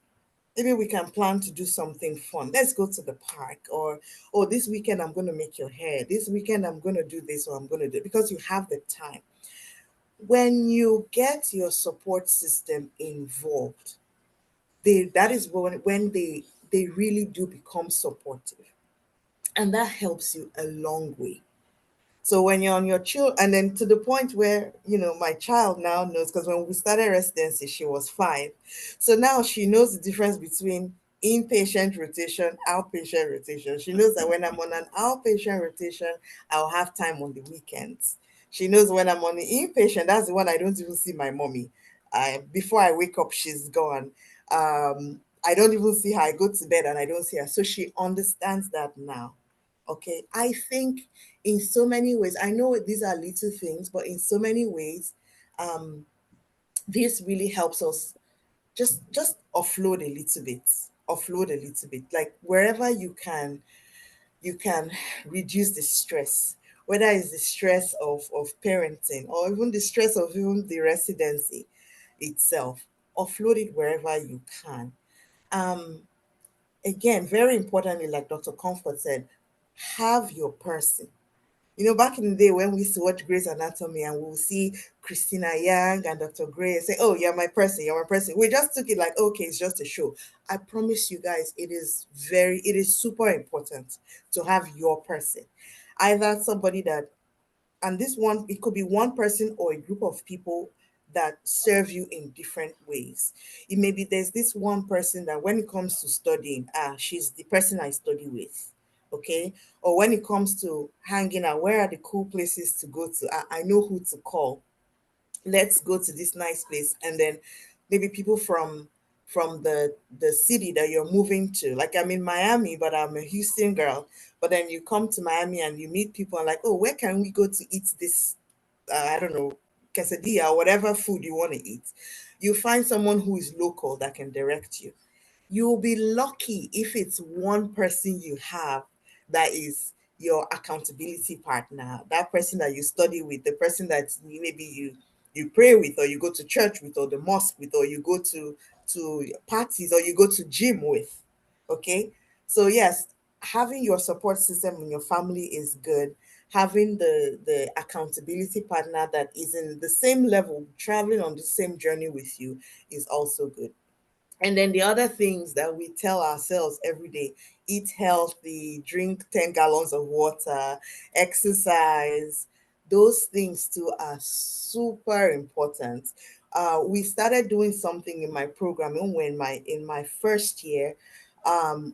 Maybe we can plan to do something fun. Let's go to the park, or, oh, this weekend I'm going to make your hair. This weekend I'm going to do this, or I'm going to do, because you have the time. When you get your support system involved, that is when they really do become supportive. And that helps you a long way. So when you're on your chill, and then to the point where, my child now knows, because when we started residency, she was 5. So now she knows the difference between inpatient rotation, outpatient rotation. She knows that when I'm on an outpatient rotation, I'll have time on the weekends. She knows when I'm on the inpatient, that's the one I don't even see my mommy. Before I wake up, she's gone. I don't even see her. I go to bed and I don't see her. So she understands that now. Okay. I think in so many ways, I know these are little things, but in so many ways, um, this really helps us just offload a little bit, offload a little bit. Like wherever you can reduce the stress, whether it's the stress of parenting or even the stress of even the residency itself, offload it wherever you can. Um, Again, very importantly, like Dr. Comfort said, have your person. Back in the day when we used to watch Grey's Anatomy and we'll see Christina Yang and Dr. Gray and say, oh, you're my person. We just took it like, okay, it's just a show. I promise you guys, it is super important to have your person. Either somebody that and this one, it could be one person or a group of people that serve you in different ways. It may be there's this one person that when it comes to studying, she's the person I study with. Okay. Or when it comes to hanging out, where are the cool places to go to? I know who to call. Let's go to this nice place. And then maybe people from the city that you're moving to, like I'm in Miami but I'm a Houston girl, but then you come to Miami and you meet people and like, oh, where can we go to eat this, I don't know, quesadilla or whatever food you want to eat. You find someone who is local that can direct you. You'll be lucky if it's one person you have that is your accountability partner, that person that you study with, the person that maybe you pray with, or you go to church with, or the mosque with, or you go to parties, or you go to gym with. Okay. So yes, having your support system in your family is good. Having the accountability partner that is in the same level, traveling on the same journey with you, is also good. And then the other things that we tell ourselves every day: eat healthy, drink 10 gallons of water, exercise. Those things too are super important. We started doing something in my program when in my first year.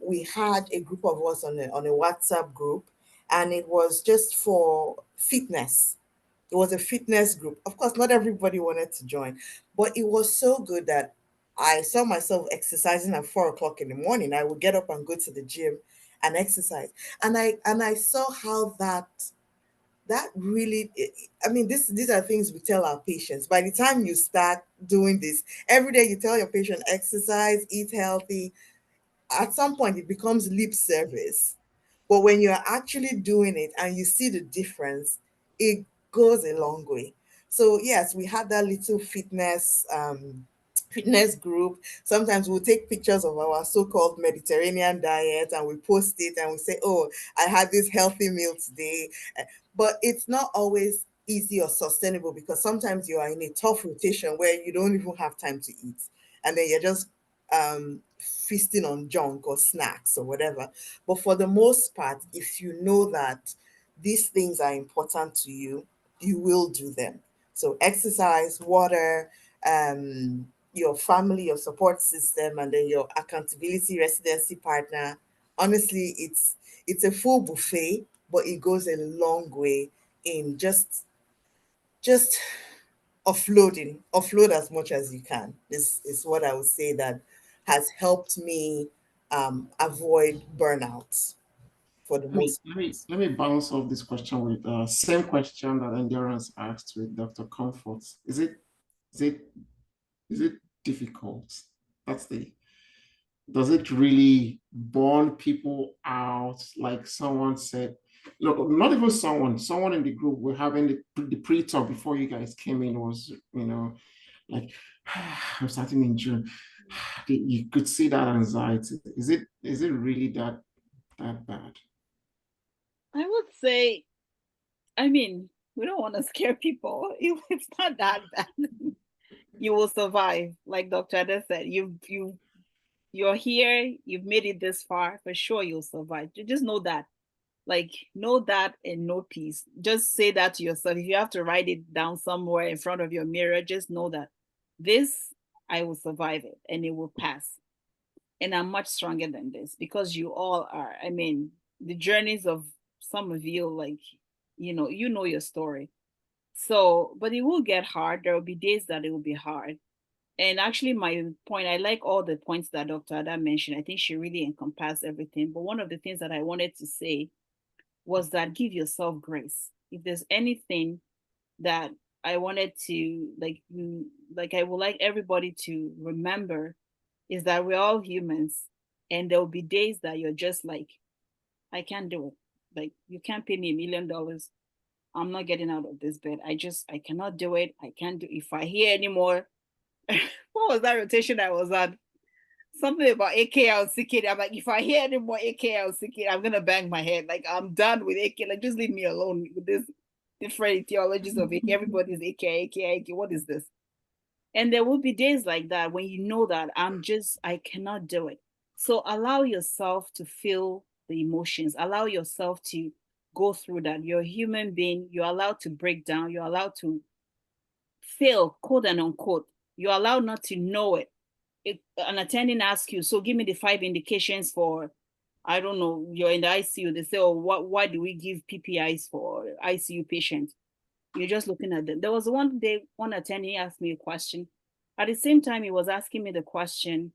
We had a group of us on a WhatsApp group, and it was just for fitness. It was a fitness group. Of course, not everybody wanted to join, but it was so good that I saw myself exercising at 4 o'clock in the morning. I would get up and go to the gym and exercise. And I saw how that really, I mean, these are things we tell our patients. By the time you start doing this, every day you tell your patient exercise, eat healthy, at some point it becomes lip service. But when you're actually doing it and you see the difference, it goes a long way. So yes, we had that little fitness group. Sometimes we'll take pictures of our so-called Mediterranean diet and we post it and we say, oh, I had this healthy meal today. But it's not always easy or sustainable, because sometimes you are in a tough rotation where you don't even have time to eat. And then you're just feasting on junk or snacks or whatever. But for the most part, if you know that these things are important to you, you will do them. So exercise, water, your family, your support system, and then your accountability residency partner. Honestly, it's a full buffet, but it goes a long way in just offload as much as you can. This is what I would say that has helped me avoid burnout for the Let me most let me part. let me bounce off this question with same question that Endurance asked with Dr. Comfort. Is it is it difficult? That's the Does it really burn people out? Like someone said, look, not even someone in the group, we're having the pre-talk before you guys came in was, like, I'm starting in June. You could see that anxiety. Is it really that bad? I would say, I mean, we don't want to scare people. It's not that bad. You will survive. Like Dr. Ada said, you're here, you've made it this far, for sure you'll survive. You just know that. Like, know that and know peace. Just say that to yourself. If you have to write it down somewhere in front of your mirror, just know that this, I will survive it and it will pass. And I'm much stronger than this, because you all are. I mean, the journeys of some of you, like, you know your story. So, but it will get hard. There will be days that it will be hard. And actually, my point, I like all the points that Dr. Ada mentioned. I think she really encompassed everything. But one of the things that I wanted to say was that give yourself grace. If there's anything that I wanted to like I would like everybody to remember, is that we're all humans, and there'll be days that you're just like, I can't do it. Like, you can't pay me $1 million. I'm not getting out of this bed. I cannot do it. I can't do. If I hear anymore, what was that rotation I was on? Something about AK and CK. I'm like, if I hear any more AK and CK, I'm gonna bang my head. Like, I'm done with AK. Like, just leave me alone with this different theologies of AK. Everybody's AK. What is this? And there will be days like that when you know that I cannot do it. So allow yourself to feel the emotions. Allow yourself to go through that. You're a human being. You're allowed to break down. You're allowed to fail, quote and unquote. You're allowed not to know it. If an attending asks you, so give me the 5 indications for, I don't know, you're in the ICU. They say, oh, why do we give PPIs for ICU patients? You're just looking at them. There was one day, one attendee asked me a question. At the same time, he was asking me the question,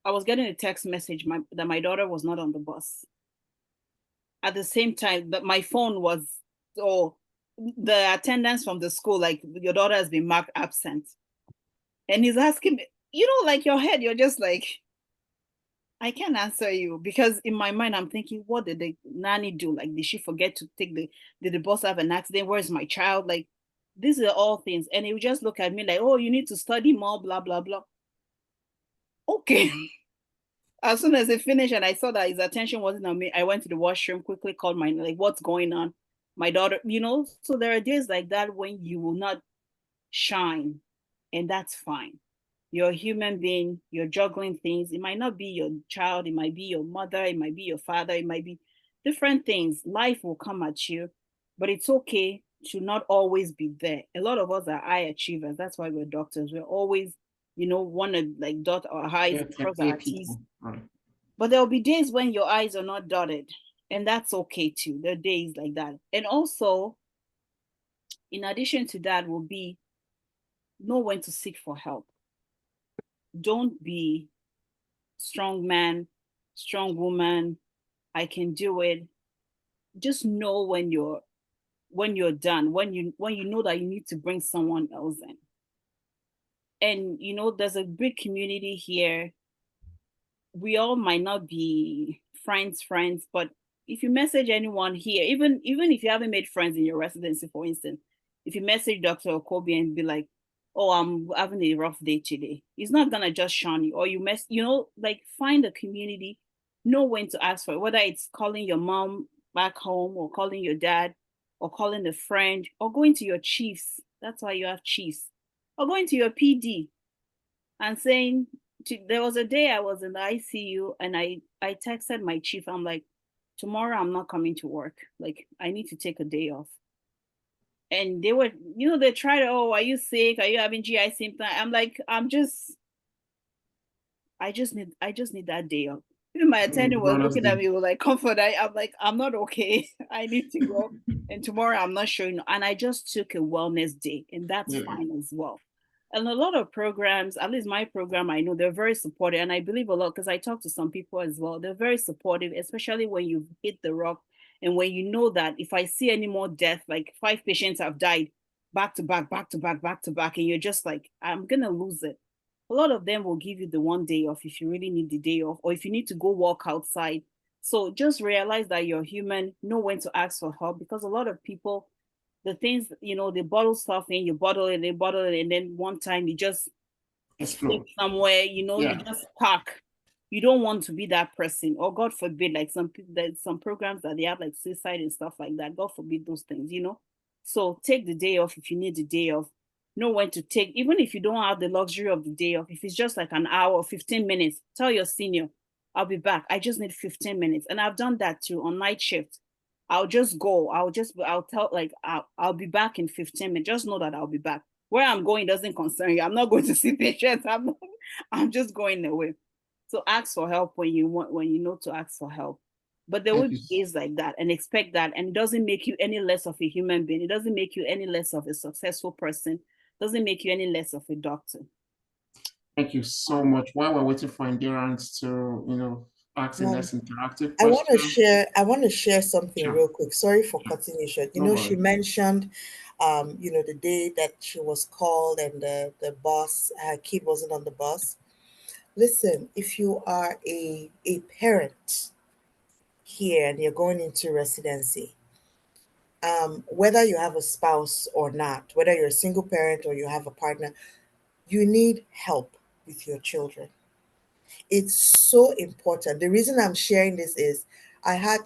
I was getting a text message that my daughter was not on the bus. At the same time, that my phone was, oh, the attendance from the school, like, your daughter has been marked absent. And he's asking me, like your head, you're just like, I can't answer you, because in my mind, I'm thinking, what did the nanny do? Like, did she forget to take did the bus have an accident? Where's my child? Like, these are all things. And he would just look at me like, oh, you need to study more, blah, blah, blah. Okay. As soon as he finished and I saw that his attention wasn't on me, I went to the washroom, quickly called like, what's going on? My daughter, so there are days like that when you will not shine, and that's fine. You're a human being, you're juggling things. It might not be your child, it might be your mother, it might be your father, it might be different things. Life will come at you, but it's okay to not always be there. A lot of us are high achievers. That's why we're doctors. We're always, want to like dot our I's, cross our T's. Right. But there'll be days when your I's are not dotted, and that's okay too. There are days like that. And also, in addition to that, will be know when to seek for help. Don't be strong man, strong woman, I can do it. Just know when you're done, when you know that you need to bring someone else in. And there's a big community here. We all might not be friends, but if you message anyone here, even if you haven't made friends in your residency, for instance, if you message Dr. Okobi and be like, oh, I'm having a rough day today, he's not gonna just shun you. Or you like, find a community, know when to ask for it, whether it's calling your mom back home, or calling your dad, or calling a friend, or going to your chiefs. That's why you have chiefs. Or going to your PD and saying, there was a day I was in the ICU and I texted my chief. I'm like, tomorrow I'm not coming to work. Like, I need to take a day off. And they were, they tried, oh, are you sick? Are you having GI symptoms? I'm like, I just need that day off. Even my attendant was looking at me with like, comfort. I'm like, I'm not okay. I need to go. And tomorrow I'm not showing. And I just took a wellness day, and that's fine as well. And a lot of programs, at least my program, I know they're very supportive. And I believe a lot, because I talk to some people as well. They're very supportive, especially when you've hit the rock. And when you know that if I see any more death, like 5 patients have died back to back, back to back, back to back, and you're just like, I'm going to lose it. A lot of them will give you the one day off if you really need the day off, or if you need to go walk outside. So just realize that you're human, know when to ask for help, because a lot of people, the things, they bottle stuff in, you bottle it, they bottle it, and then one time you just slip somewhere, you just park. You don't want to be that person, or God forbid, like there's some programs that they have like suicide and stuff like that. God forbid those things, So take the day off if you need the day off. Know when to take, even if you don't have the luxury of the day off. If it's just like an hour or 15 minutes, tell your senior, I'll be back. I just need 15 minutes. And I've done that too on night shift. I'll just go. I'll tell, like, I'll be back in 15 minutes. Just know that I'll be back. Where I'm going doesn't concern you. I'm not going to see patients. I'm just going away. So ask for help when you know to ask for help. But there will be days like that, and expect that. And it doesn't make you any less of a human being. It doesn't make you any less of a successful person. It doesn't make you any less of a doctor. Thank you so much. While we're waiting for endurance to, ask the next interactive question. I want to share something real quick. Sorry for cutting you short. She mentioned, the day that she was called and the boss, her kid wasn't on the bus. Listen, if you are a parent here and you're going into residency, whether you have a spouse or not, whether you're a single parent or you have a partner, you need help with your children. It's so important. The reason I'm sharing this is I had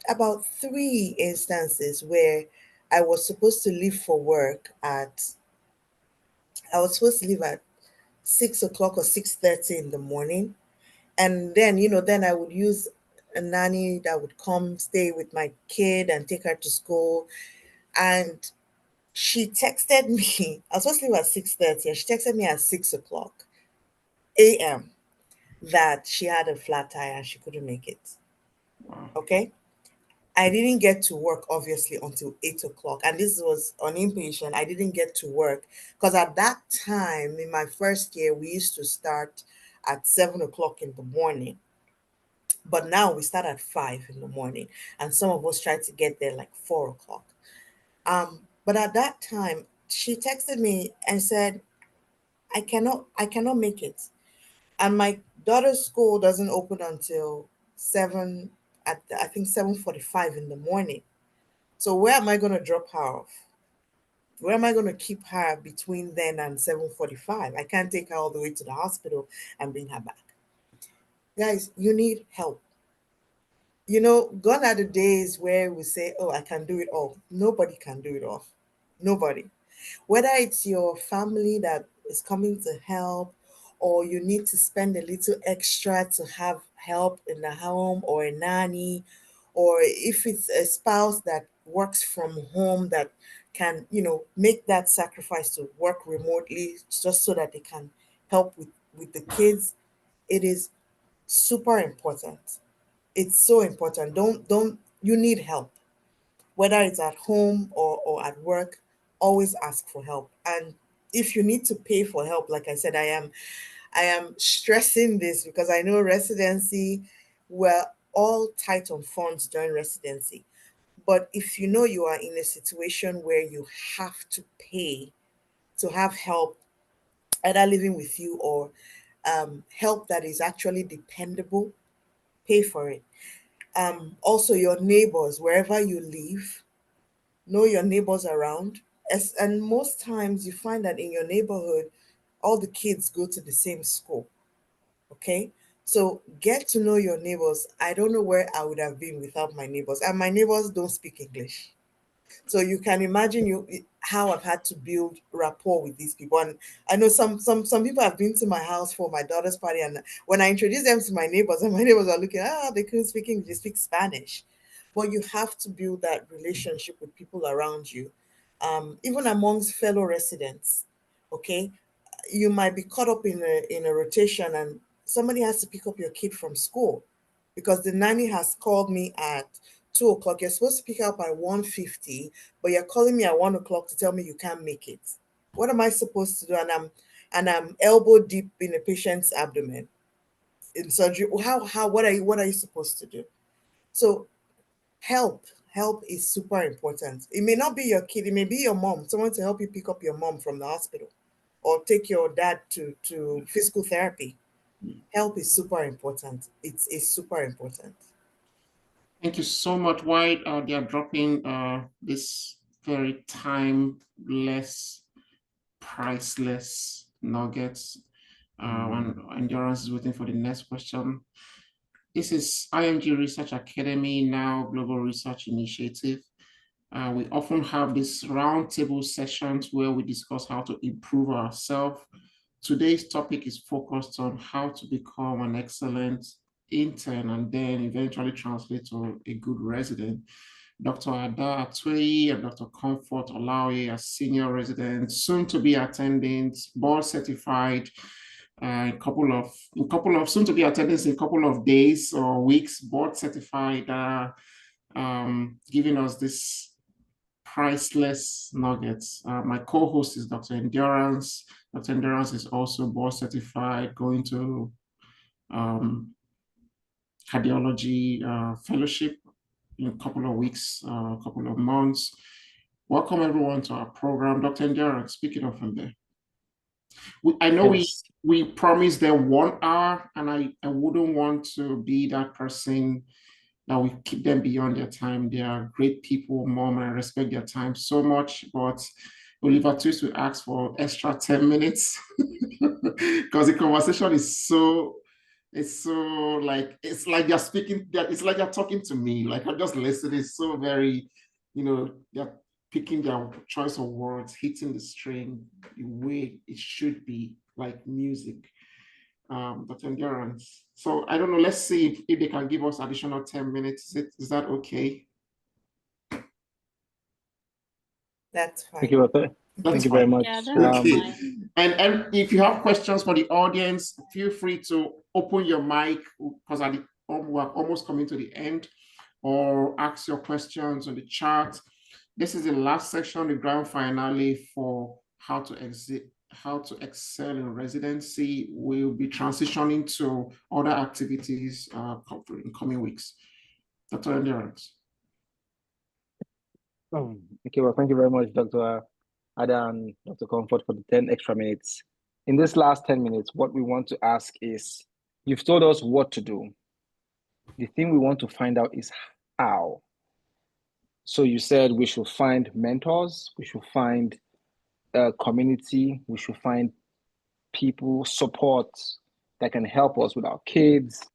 about 3 instances where I was supposed to leave for work I was supposed to leave at 6 o'clock or 6:30 in the morning. And then, then I would use a nanny that would come stay with my kid and take her to school. And she texted me, I was supposed to leave at 6:30, and she texted me at 6 o'clock a.m. that she had a flat tire and she couldn't make it. Wow. Okay. I didn't get to work obviously until 8 o'clock. And this was on inpatient. I didn't get to work because at that time in my first year, we used to start at 7 o'clock in the morning. But now we start at 5 in the morning. And some of us try to get there like 4 o'clock. But at that time, she texted me and said, I cannot make it. And my daughter's school doesn't open until 7 at I think 7:45 in the morning. So where am I going to drop her off? Where am I going to keep her between then and 7:45? I can't take her all the way to the hospital and bring her back. Guys, you need help. Gone are the days where we say, "Oh, I can do it all." Nobody can do it all. Nobody. Whether it's your family that is coming to help, or you need to spend a little extra to have help in the home, or a nanny, or if it's a spouse that works from home that can, make that sacrifice to work remotely just so that they can help with the kids, it is super important. It's so important. Don't You need help, whether it's at home or at work. Always ask for help. And if you need to pay for help, like I said, I am stressing this because I know residency, we're all tight on funds during residency. But if you know you are in a situation where you have to pay to have help, either living with you or help that is actually dependable, pay for it. Also, your neighbors, wherever you live, know your neighbors around. And most times you find that in your neighborhood, all the kids go to the same school. Okay. So get to know your neighbors. I don't know where I would have been without my neighbors. And my neighbors don't speak English. So you can imagine how I've had to build rapport with these people. And I know some people have been to my house for my daughter's party, and when I introduce them to my neighbors, and my neighbors are looking, they couldn't speak English, they speak Spanish. But you have to build that relationship with people around you, even amongst fellow residents. Okay, you might be caught up in a rotation, and somebody has to pick up your kid from school because the nanny has called me at 2 o'clock. You're supposed to pick up at 1:50, but you're calling me at 1 o'clock to tell me you can't make it. What am I supposed to do? And I'm elbow deep in a patient's abdomen in surgery. How what are you supposed to do? So help is super important. It may not be your kid, it may be your mom, someone to help you pick up your mom from the hospital or take your dad to physical therapy. Help is super important. It's super important. Thank you so much. Why they are dropping this very timeless, priceless nuggets. And Endurance is waiting for the next question. This is IMG Research Academy, now Global Research Initiative. We often have these roundtable sessions where we discuss how to improve ourselves. Today's topic is focused on how to become an excellent intern and then eventually translate to a good resident. Dr. Ada Atwei and Dr. Comfort Olaoye are senior residents, soon to be attendings, board certified, soon to be attendings in a couple of days or weeks, board certified, giving us this priceless nuggets. My co-host is Dr. Endurance. Dr. Endurance is also board certified, going to cardiology fellowship in a couple of weeks, a couple of months. Welcome everyone to our program. Dr. Endurance, speaking of from there. I know Yes. we promised them 1 hour, and I wouldn't want to be that person that we keep them beyond their time. They are great people, Mom, and I respect their time so much, but Oliver Twist will ask for extra 10 minutes because the conversation is it's like you're speaking, it's like you're talking to me, like I'm just listening. It's so very, they're picking their choice of words, hitting the string the way it should be, like music. Dr. Endurance. So I don't know, let's see if they can give us additional 10 minutes. Is that okay? That's fine. Thank you, Dr. That's Thank you very fine. much. Yeah, that's Okay. fine. And if you have questions for the audience, feel free to open your mic because we're almost coming to the end, or ask your questions on the chat. This is the last section, the grand finale for how to excel in residency. We'll be transitioning to other activities in coming weeks. Dr. Endurance. Okay, well, thank you very much, Dr. Ada and Dr. Comfort, for the 10 extra minutes. In this last 10 minutes, what we want to ask is, you've told us what to do. The thing we want to find out is how. So you said we should find mentors, we should find a community, we should find people, support that can help us with our kids.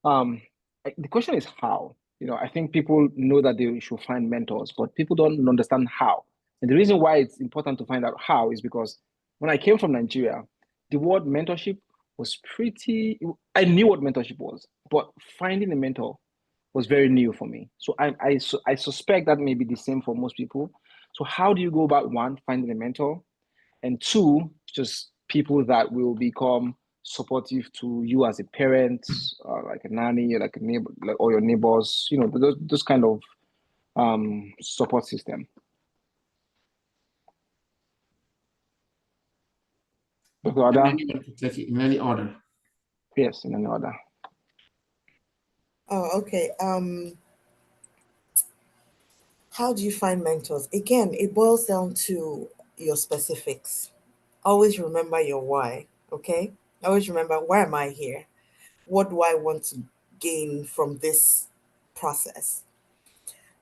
The question is how. I think people know that they should find mentors, but people don't understand how. And the reason why it's important to find out how is because when I came from Nigeria, the word mentorship was I knew what mentorship was, but finding a mentor was very new for me. So I suspect that may be the same for most people. So how do you go about, one, finding a mentor, and two, just people that will become supportive to you as a parent, like a nanny, or like a neighbor, or your neighbors, those kind of support system. Dr. And Ada? anyone can take it in any order. Yes, in any order. Oh, okay. How do you find mentors? Again, it boils down to your specifics. Always remember your why, okay? Always remember, why am I here? What do I want to gain from this process?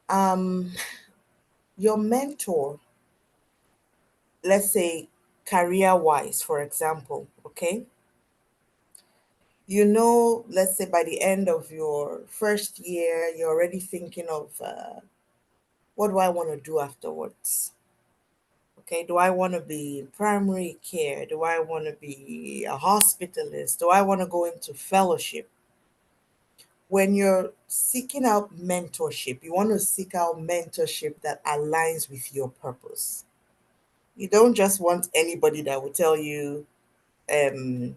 Um, your mentor, let's say career-wise, for example, okay? Let's say by the end of your first year, you're already thinking of what do I want to do afterwards? Okay, do I want to be in primary care? Do I want to be a hospitalist? Do I want to go into fellowship? When you're seeking out mentorship, you want to seek out mentorship that aligns with your purpose. You don't just want anybody that will tell you, um,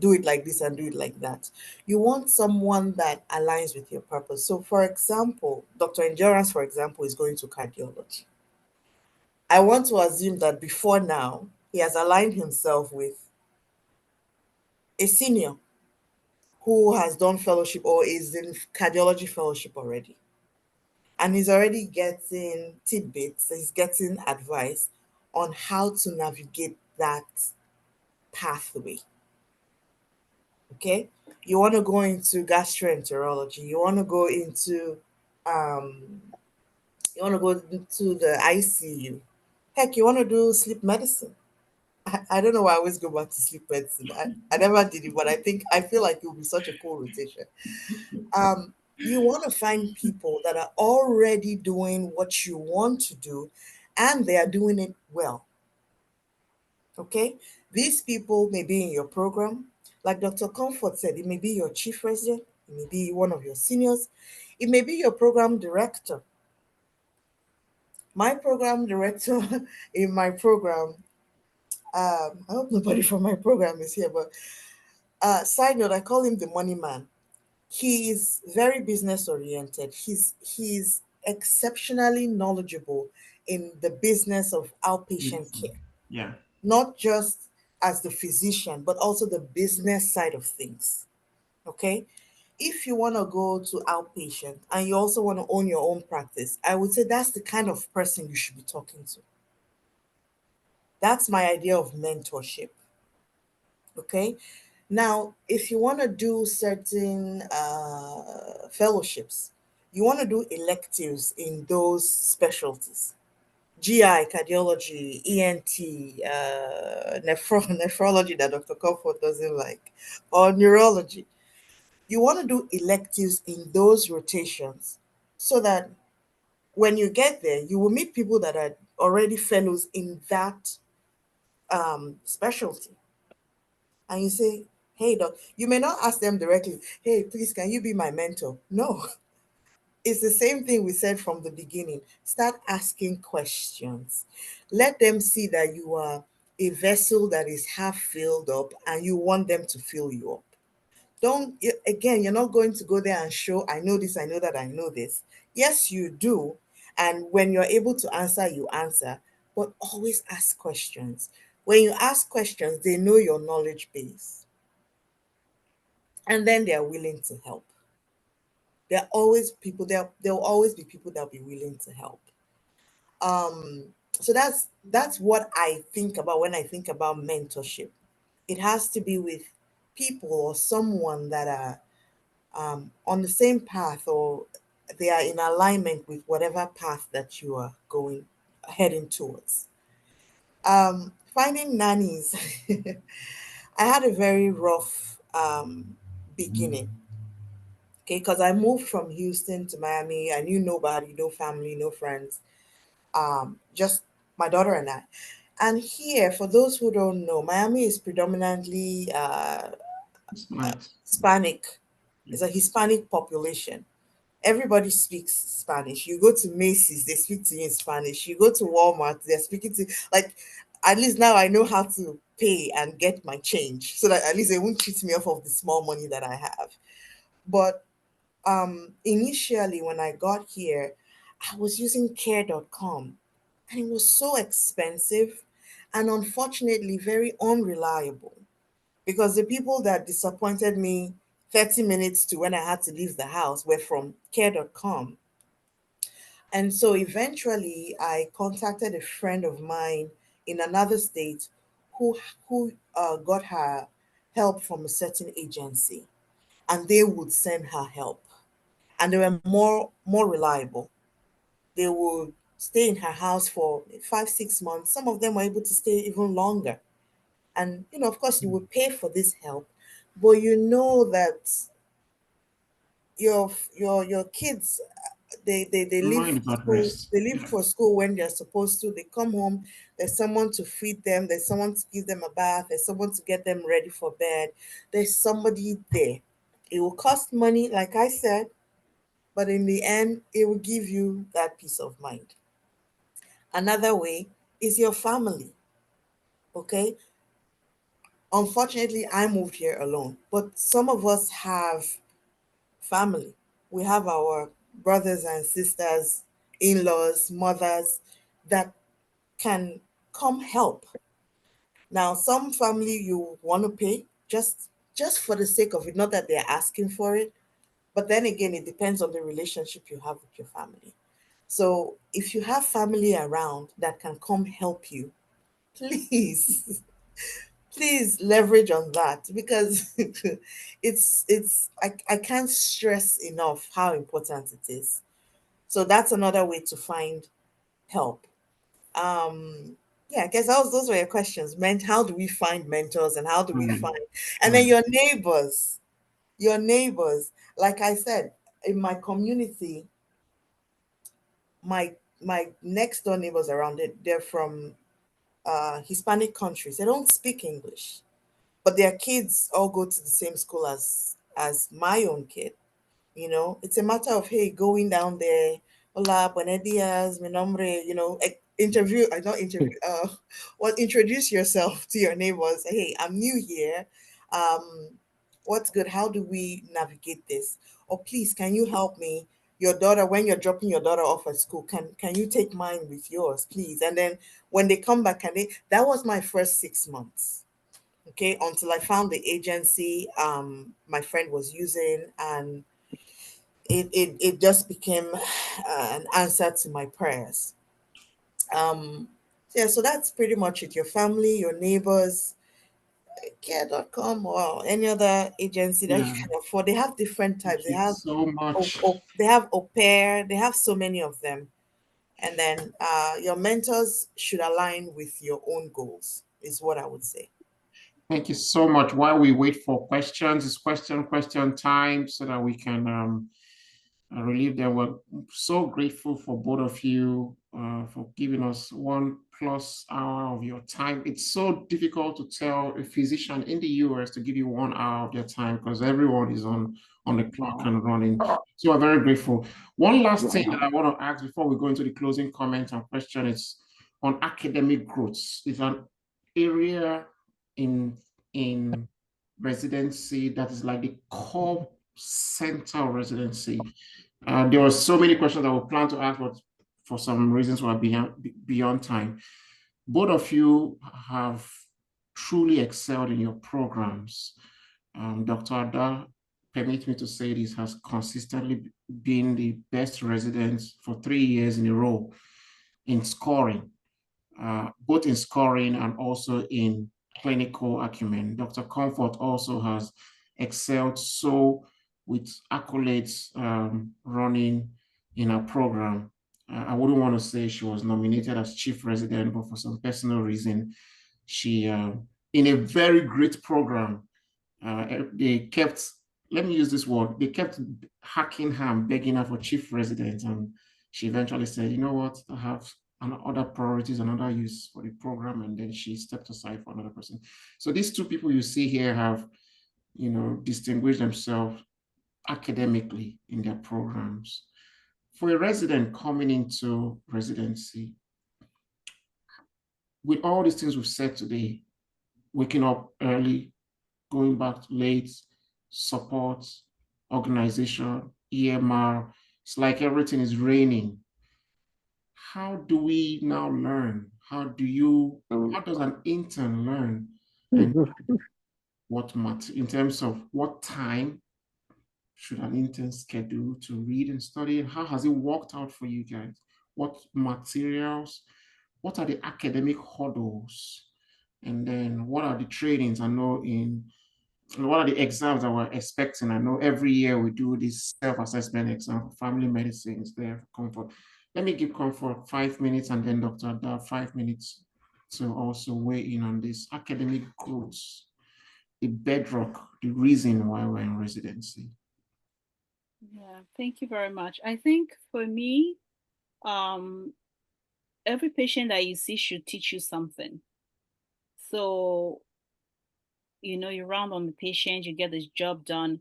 do it like this and do it like that. You want someone that aligns with your purpose. So, for example, Dr. Endurance, for example, is going to cardiology. I want to assume that before now, he has aligned himself with a senior who has done fellowship or is in cardiology fellowship already. And he's already getting tidbits, he's getting advice on how to navigate that pathway. Okay? You want to go into gastroenterology, um, you want to go into the ICU. Heck, you want to do sleep medicine. I don't know why I always go back to sleep medicine. I never did it, but I feel like it would be such a cool rotation. You want to find people that are already doing what you want to do and they are doing it well. Okay? These people may be in your program. Like Dr. Comfort said, it may be your chief resident, it may be one of your seniors, it may be your program director. My program director in my program, I hope nobody from my program is here, but side note, I call him the money man. He is very business oriented. He's exceptionally knowledgeable in the business of outpatient care, Yeah. not just as the physician, but also the business side of things. Okay. If you want to go to outpatient and you also want to own your own practice, I would say that's the kind of person you should be talking to. That's my idea of mentorship. Okay. Now, if you want to do certain fellowships, you want to do electives in those specialties: GI, cardiology, ENT, nephrology that Dr. Comfort doesn't like, or neurology. You want to do electives in those rotations so that when you get there, you will meet people that are already fellows in that specialty. and you say, hey, doc, you may not ask them directly, hey, please, can you be my mentor? No. It's the same thing we said from the beginning. Start asking questions. Let them see that you are a vessel that is half filled up and you want them to fill you up. Again, you're not going to go there and show, I know this, I know that, I know this. Yes, you do. And when you're able to answer, you answer, but always ask questions. When you ask questions, they know your knowledge base and then they're willing to help. There are always people, there'll always be people that'll be willing to help. So that's what I think about when I think about mentorship. It has to be with people or someone that are on the same path, or they are in alignment with whatever path that you are going heading towards. Finding nannies, I had a very rough beginning. Okay, because I moved from Houston to Miami. I knew nobody, no family, no friends, just my daughter and I. And here, for those who don't know, Miami is predominantly It's nice. Hispanic. It's a Hispanic population. Everybody speaks Spanish. You go to Macy's, they speak to you in Spanish. You go to Walmart, they're speaking to, like, at least now I know how to pay and get my change so that at least they won't cheat me off of the small money that I have. But initially when I got here, I was using care.com and it was so expensive and unfortunately very unreliable because the people that disappointed me 30 minutes to when I had to leave the house were from care.com. And so eventually I contacted a friend of mine in another state who got her help from a certain agency and they would send her help and they were more reliable. They would stay in her house for 5 6 months. Some of them were able to stay even longer. And of course you would pay for this help, but you know that your kids, they leave Mind about school, rest. they leave Yeah. for school when they're supposed to. They come home, there's someone to feed them, there's someone to give them a bath, there's someone to get them ready for bed, there's somebody there. It will cost money, like I said, but in the end it will give you that peace of mind. Another way is your family. Okay, unfortunately I moved here alone, but some of us have family. We have our brothers and sisters, in-laws, mothers that can come help. Now, some family you want to pay just for the sake of it, not that they're asking for it. But then again, it depends on the relationship you have with your family. So if you have family around that can come help you, please, please leverage on that because I can't stress enough how important it is. So that's another way to find help. Yeah, I guess those were your questions. How do we find mentors and how do we Mm, find, and then mm, your neighbors. Like I said, in my community, my next door neighbors around it, they're from Hispanic countries. They don't speak English, but their kids all go to the same school as my own kid. It's a matter of, hey, going down there, hola, buenos dias, mi nombre, interview, I not interview, well, introduce yourself to your neighbors. Hey, I'm new here. Um, what's good? How do we navigate this? Or please, can you help me? Your daughter, when you're dropping your daughter off at school, can you take mine with yours, please? And then when they come back, that was my first 6 months. Okay, until I found the agency my friend was using, and it just became an answer to my prayers. Yeah, so that's pretty much it. Your family, your neighbors, care.com or any other agency that you yeah. can afford. They have different Thank types. They you have so much. they have au pair, they have so many of them. And then your mentors should align with your own goals, is what I would say. Thank you so much. While we wait for questions, it's question time so that we can relieve them. We're so grateful for both of you for giving us one plus hour of your time. It's so difficult to tell a physician in the US to give you 1 hour of their time because everyone is on the clock and running. So I'm very grateful. One last thing that I want to ask before we go into the closing comment and question is on academic growth. It's an area in residency that is like the core center of residency. There were so many questions I would plan to ask, but for some reasons we're beyond time. Both of you have truly excelled in your programs. Dr. Ada, permit me to say this, has consistently been the best resident for 3 years in a row in scoring, both in scoring and also in clinical acumen. Dr. Comfort also has excelled so with accolades running in our program. I wouldn't want to say she was nominated as chief resident, but for some personal reason, she, in a very great program, they kept, let me use this word, they kept hacking her and begging her for chief resident. And she eventually said, you know what, I have other priorities, another use for the program. And then she stepped aside for another person. So these two people you see here have, distinguished themselves academically in their programs. For a resident coming into residency, with all these things we've said today, waking up early, going back late, support, organization, EMR, it's like everything is raining. How do we now learn? How does an intern learn? And what matter in terms of what time should an intern schedule to read and study? And how has it worked out for you guys? What materials? What are the academic hurdles? And then what are the trainings? What are the exams that we're expecting? I know every year we do this self-assessment exam for family medicine. Is there Comfort? Let me give Comfort 5 minutes and then Dr. Ada 5 minutes to also weigh in on this academic growth, the bedrock, the reason why we're in residency. Yeah, thank you very much. I think for me, every patient that you see should teach you something. So, you round on the patient, you get this job done,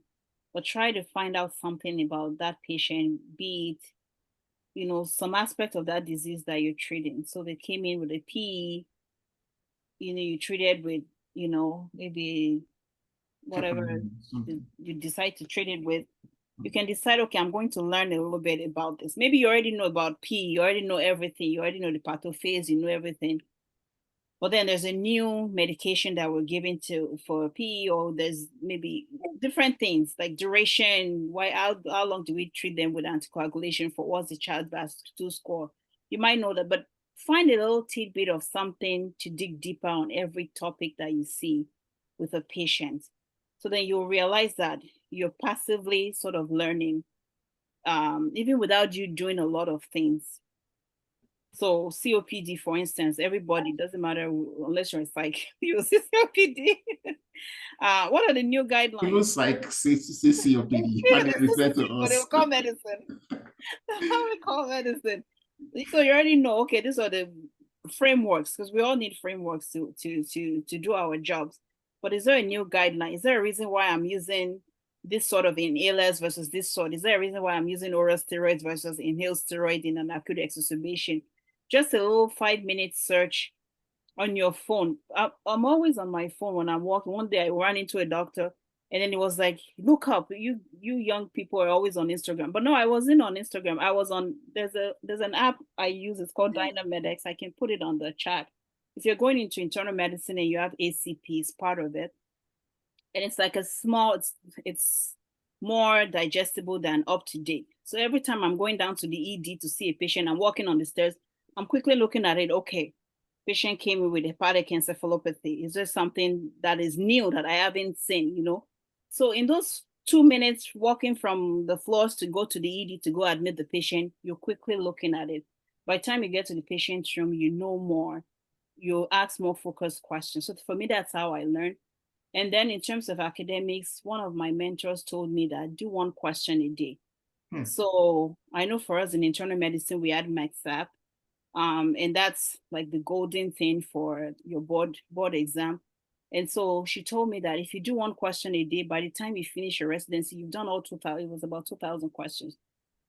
but try to find out something about that patient, be it, some aspect of that disease that you're treating. So they came in with a PE, you treated with, maybe whatever you decide to treat it with. You can decide, okay, I'm going to learn a little bit about this. Maybe you already know about PE, you already know everything, you already know the pathophase, you know everything. But then there's a new medication that we're giving for PE, or there's maybe different things like duration. How long do we treat them with anticoagulation for? What's the child VAS2 score? You might know that, but find a little tidbit of something to dig deeper on every topic that you see with a patient. So then you'll realize that you're passively sort of learning, even without you doing a lot of things. So COPD, for instance, everybody, doesn't matter unless you're a psych, you'll see COPD. What are the new guidelines? It looks like COPD. How do you refer to us? But they'll call medicine. How we call medicine. So you already know, okay, these are the frameworks, because we all need frameworks to do our jobs. But is there a new guideline? Is there a reason why I'm using this sort of inhalers versus this sort? Is there a reason why I'm using oral steroids versus inhaled steroid in an acute exacerbation? Just a little 5-minute search on your phone. I'm always on my phone when I'm walking. One day I ran into a doctor and then it was like, look up, you young people are always on Instagram. But no, I wasn't on Instagram. I was on, there's an app I use, it's called Dynamedex. I can put it on the chat. If you're going into internal medicine and you have ACP as part of it, and it's like it's more digestible than up to date. So every time I'm going down to the ED to see a patient, I'm walking on the stairs, I'm quickly looking at it. Okay, patient came in with hepatic encephalopathy. Is there something that is new that I haven't seen, So in those 2 minutes walking from the floors to go to the ED to go admit the patient, you're quickly looking at it. By the time you get to the patient's room, you know more. You ask more focused questions. So for me, that's how I learn. And then in terms of academics, one of my mentors told me that do one question a day. So I know for us in internal medicine, we had MaxApp. And that's like the golden thing for your board exam. And so she told me that if you do one question a day, by the time you finish your residency, you've done all 2,000. It was about 2,000 questions.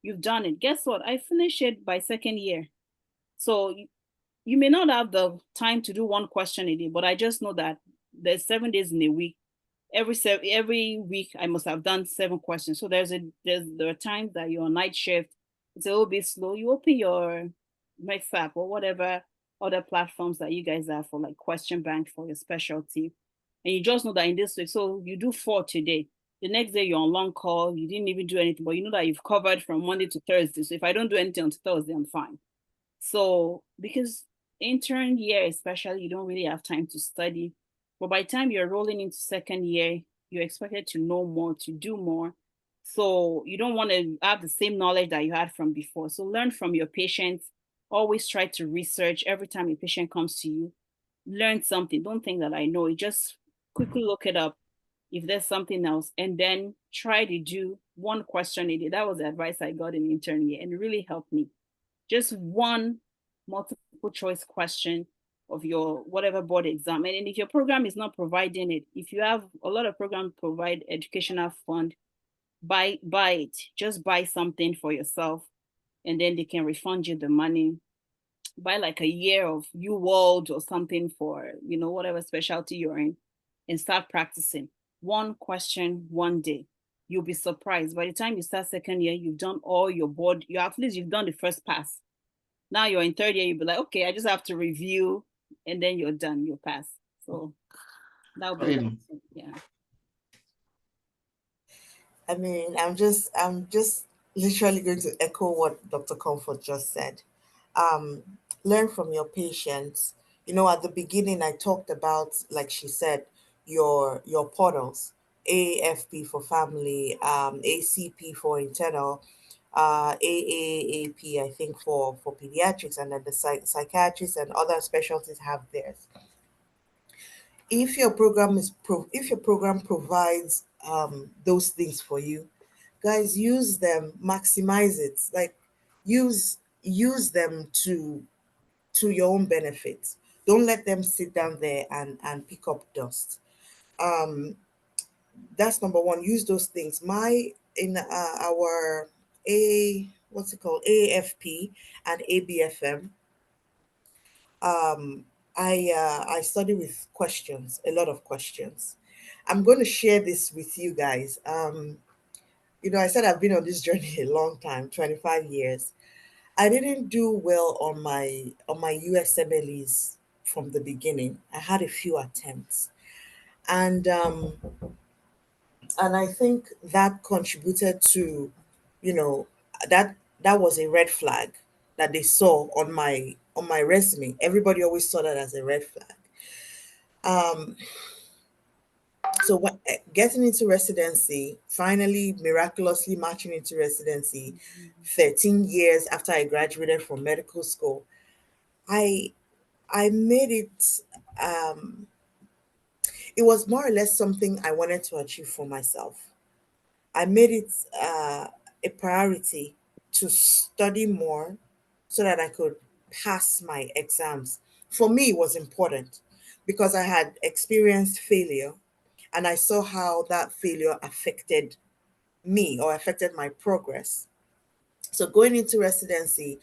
You've done it. Guess what? I finished it by second year. So you may not have the time to do one question a day, but I just know that there's 7 days in a week. Every week I must have done 7 questions. So there are times that you're on night shift. It's a little bit slow. You open your MyFap or whatever other platforms that you guys have for like question bank for your specialty, and you just know that in this week, so you do 4 today. The next day you're on long call. You didn't even do anything, but you know that you've covered from Monday to Thursday. So if I don't do anything until Thursday, I'm fine. So because intern year especially, you don't really have time to study. But by the time you're rolling into second year, you're expected to know more, to do more. So you don't want to have the same knowledge that you had from before. So learn from your patients. Always try to research every time a patient comes to you. Learn something. Don't think that I know it. Just quickly look it up if there's something else, and then try to do one question a day. That was the advice I got in intern year, and it really helped me. Just one multiple choice question of your whatever board exam. And if your program is not providing it, if you have a lot of programs provide educational fund, buy it. Just buy something for yourself, and then they can refund you the money. Buy like a year of UWorld or something for, whatever specialty you're in, and start practicing. One question, one day. You'll be surprised. By the time you start second year, you've done all your board. You've done the first pass. Now you're in third year, you'll be like, okay, I just have to review, and then you're done, you'll pass. So that'll be yeah. I mean, I'm just literally going to echo what Dr. Comfort just said. Um, Learn from your patients. At the beginning, I talked about, like she said, your portals, AAFP for family, ACP for internal, AAAP, I think for pediatrics, and then the psychiatrists and other specialties have theirs. If your program provides those things for you, guys, use them, maximize it, like use them to your own benefit. Don't let them sit down there and pick up dust. um that's number one. Use those things. My in our a what's it called, AFP and ABFM, um I study with questions, a lot of questions. I'm going to share this with you guys. I said I've been on this journey a long time, 25 years. I didn't do well on my USMLEs from the beginning. I had a few attempts, and I think that contributed to, you know, that was a red flag that they saw on my resume. Everybody always saw that as a red flag. Um, so getting into residency, finally miraculously matching into residency, 13 years after I graduated from medical school, I I made it. It was more or less something I wanted to achieve for myself. I made it a priority to study more so that I could pass my exams. For me, it was important because I had experienced failure, and I saw how that failure affected me or affected my progress. So going into residency,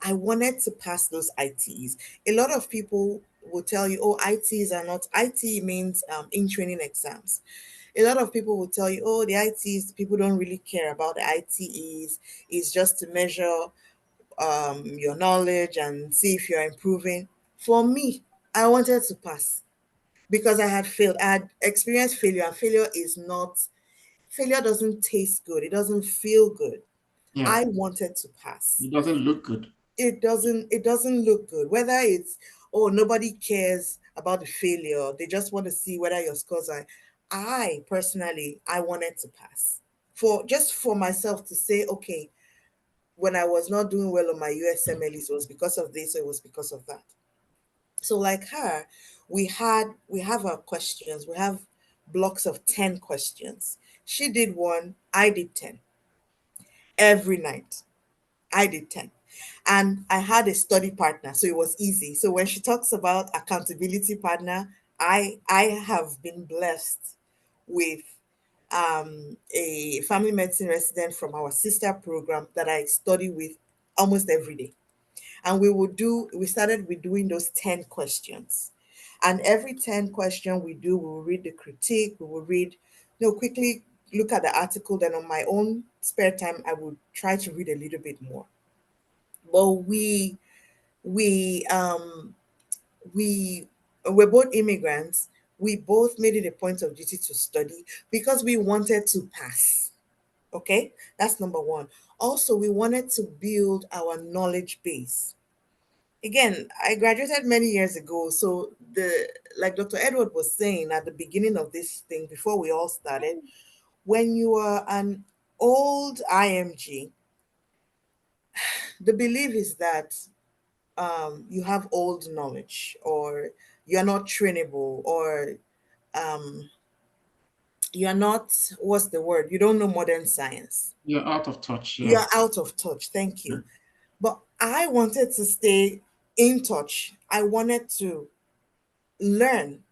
I wanted to pass those ITs. A lot of people will tell you, oh, ITs are not, IT means in training exams. A lot of people will tell you, oh, the ITs, people don't really care about the ITEs. It's just to measure your knowledge and see if you're improving. For me, I wanted to pass because I had failed. I had experienced failure, and failure doesn't taste good. It doesn't feel good. Yeah, I wanted to pass. it doesn't look good. It doesn't look good, whether it's, oh, nobody cares about the failure, they just want to see whether your scores are. I personally, I wanted to pass, for myself to say, okay, when I was not doing well on my USMLEs, it was because of this, or it was because of that. So like her, we have our questions, we have blocks of 10 questions. She did one, I did 10 every night. I did 10. And I had a study partner, so it was easy. So when she talks about accountability partner, I have been blessed with a family medicine resident from our sister program that I study with almost every day. And we started with doing those 10 questions. And every 10 question we will read the critique, we will read, quickly look at the article. Then on my own spare time, I would try to read a little bit more. But we we we're both immigrants. We both made it a point of duty to study because we wanted to pass. Okay, that's number one. Also, we wanted to build our knowledge base. Again, I graduated many years ago, so the like Dr. Edward was saying at the beginning of this thing, before we all started, when you are an old IMG, the belief is that you have old knowledge, or you're not trainable, or um, you're not, what's the word? You don't know modern science. You're out of touch. Yeah. You're out of touch. Thank you. But I wanted to stay in touch. I wanted to learn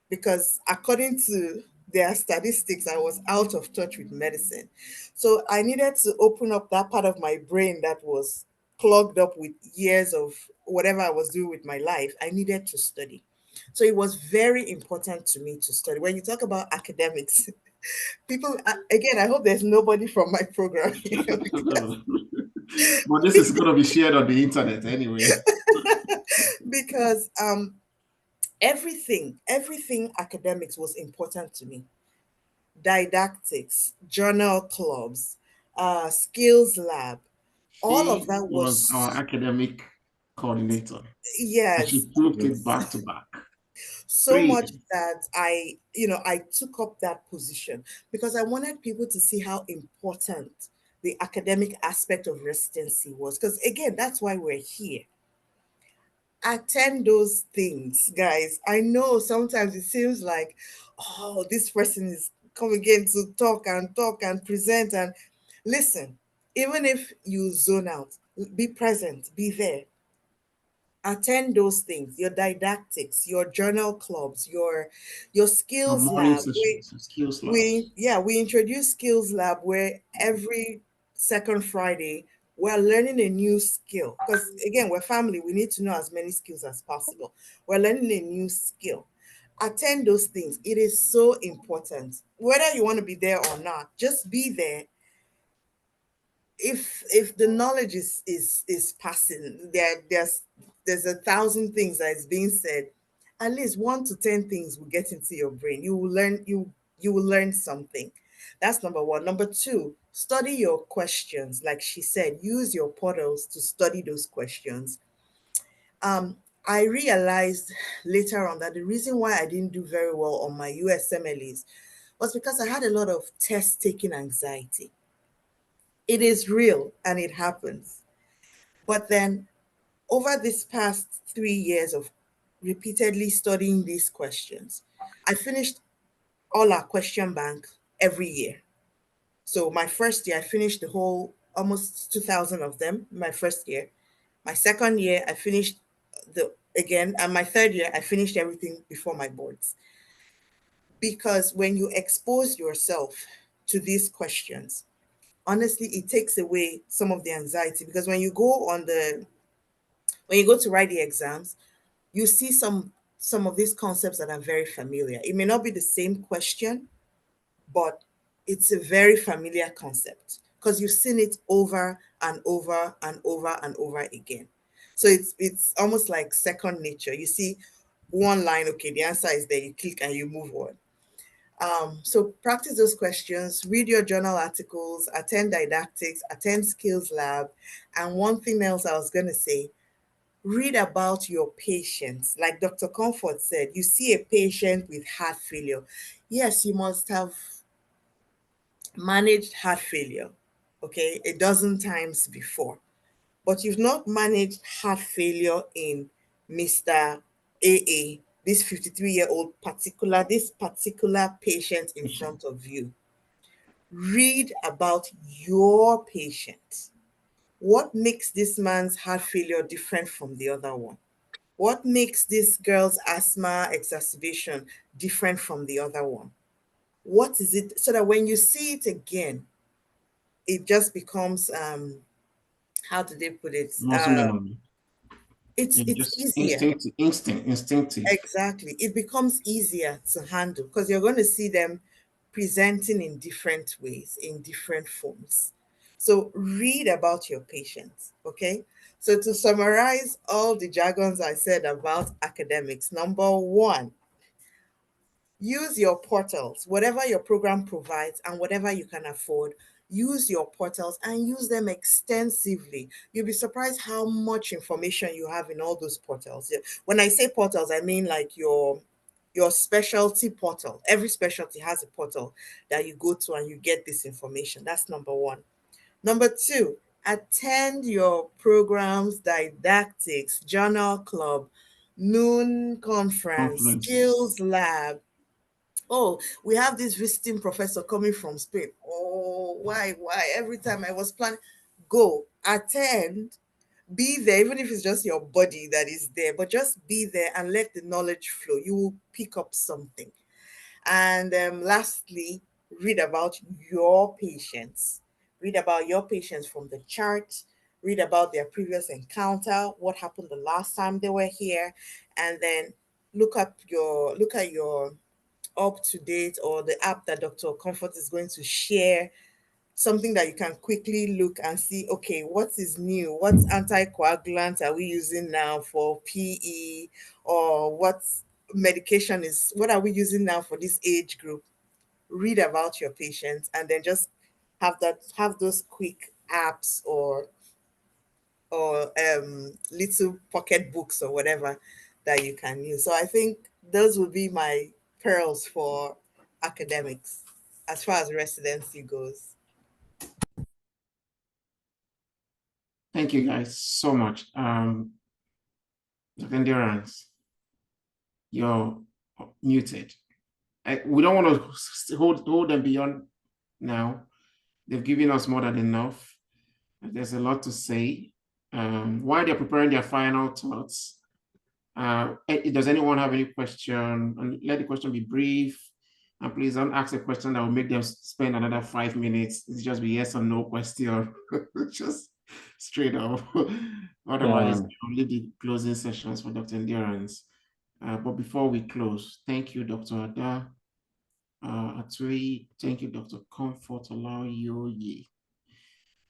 because according to their statistics, I was out of touch with medicine. So I needed to open up that part of my brain that was clogged up with years of whatever I was doing with my life. I needed to study. So it was very important to me to study. When you talk about academics, people, again, I hope there's nobody from my program here. But this is going to be shared on the internet anyway. Because everything academics was important to me. Didactics, journal clubs, skills lab, all of She that was our was, academic coordinator, and she yes, proved it back to back. so 3 much years. that I took up that position because I wanted people to see how important the academic aspect of residency was. Because again, that's why we're here. Attend those things, guys. I know sometimes it seems like, oh, this person is coming again to talk and present. And listen, even if you zone out, be present, be there. Attend those things, your didactics, your journal clubs, your Our skills morning lab. sessions, skills We labs. yeah, we introduced skills lab where every second Friday we're learning a new skill. Because again, we're family, we need to know as many skills as possible. We're learning a new skill. Attend those things. It is so important. Whether you want to be there or not, just be there. If the knowledge is passing, there's a thousand things that is being said. At least 1 to 10 things will get into your brain. You will learn something. That's number one. Number two, study your questions. Like she said, use your portals to study those questions. I realized later on that the reason why I didn't do very well on my USMLEs was because I had a lot of test taking anxiety. It is real and it happens. But then over this past 3 years of repeatedly studying these questions, I finished all our question bank every year. So my first year, I finished the whole almost 2,000 of them. My first year, my second year, I finished the again, and my third year, I finished everything before my boards. Because when you expose yourself to these questions, honestly, it takes away some of the anxiety. Because when you go to write the exams, you see some of these concepts that are very familiar. It may not be the same question, but it's a very familiar concept because you've seen it over and over and over and over again. So it's almost like second nature. You see one line, okay, the answer is there, you click and you move on. So practice those questions, read your journal articles, attend didactics, attend skills lab. And one thing else I was going to say, read about your patients. Like Dr. Comfort said, you see a patient with heart failure. Yes, you must have managed heart failure, okay, a dozen times before, but you've not managed heart failure in Mr. AA, this 53-year-old this particular patient in front of you. Read about your patient. What makes this man's heart failure different from the other one? What makes this girl's asthma exacerbation different from the other one? What is it? So that when you see it again, it just becomes how do they put it? Muscle memory. It's Just easier. instinctive. Exactly. It becomes easier to handle because you're going to see them presenting in different ways, in different forms. So read about your patients, okay? So to summarize all the jargons I said about academics, number one, use your portals, whatever your program provides and whatever you can afford. Use your portals and use them extensively. You'll be surprised how much information you have in all those portals. Yeah. When I say portals, I mean like your specialty portal. Every specialty has a portal that you go to and you get this information. That's number one. Number two, attend your programs, didactics, journal club, noon conference, Conference. skills lab. Oh, we have this visiting professor coming from Spain. Oh, why? Every time I was planning, go attend, be there, even if it's just your body that is there, but just be there and let the knowledge flow. You will pick up something. And lastly, read about your patients. Read about your patients from the chart. Read about their previous encounter, what happened the last time they were here, and then look at your up to date or the app that Dr. Comfort is going to share, something that you can quickly look and see, okay, what is new? What anticoagulant are we using now for PE? Or what are we using now for this age group? Read about your patients and then just have those quick apps or little pocket books or whatever that you can use. So I think those would be my pearls for academics as far as residency goes. Thank you guys so much. Dr. Endurance, you're muted. We don't want to hold them beyond now. They've given us more than enough. There's a lot to say. While they're preparing their final thoughts, does anyone have any question? And let the question be brief. And please don't ask a question that will make them spend another 5 minutes. It's just be yes or no question. Just straight up. Otherwise, only the closing sessions for Dr. Endurance. But before we close, thank you, Dr. Ada. Atui, thank you, Dr. Comfort Olaoye.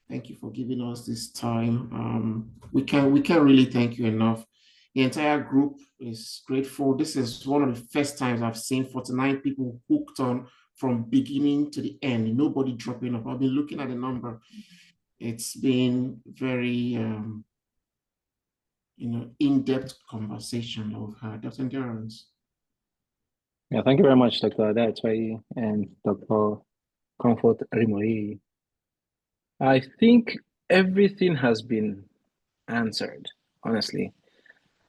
Thank you for giving us this time. We can't really thank you enough. The entire group is grateful. This is one of the first times I've seen 49 people hooked on from beginning to the end. Nobody dropping off. I've been looking at the number. It's been very, in-depth conversation that we've had. Dr. Endurance. Yeah, thank you very much, Dr. Ada and Dr. Comfort Rimoyi. I think everything has been answered, honestly.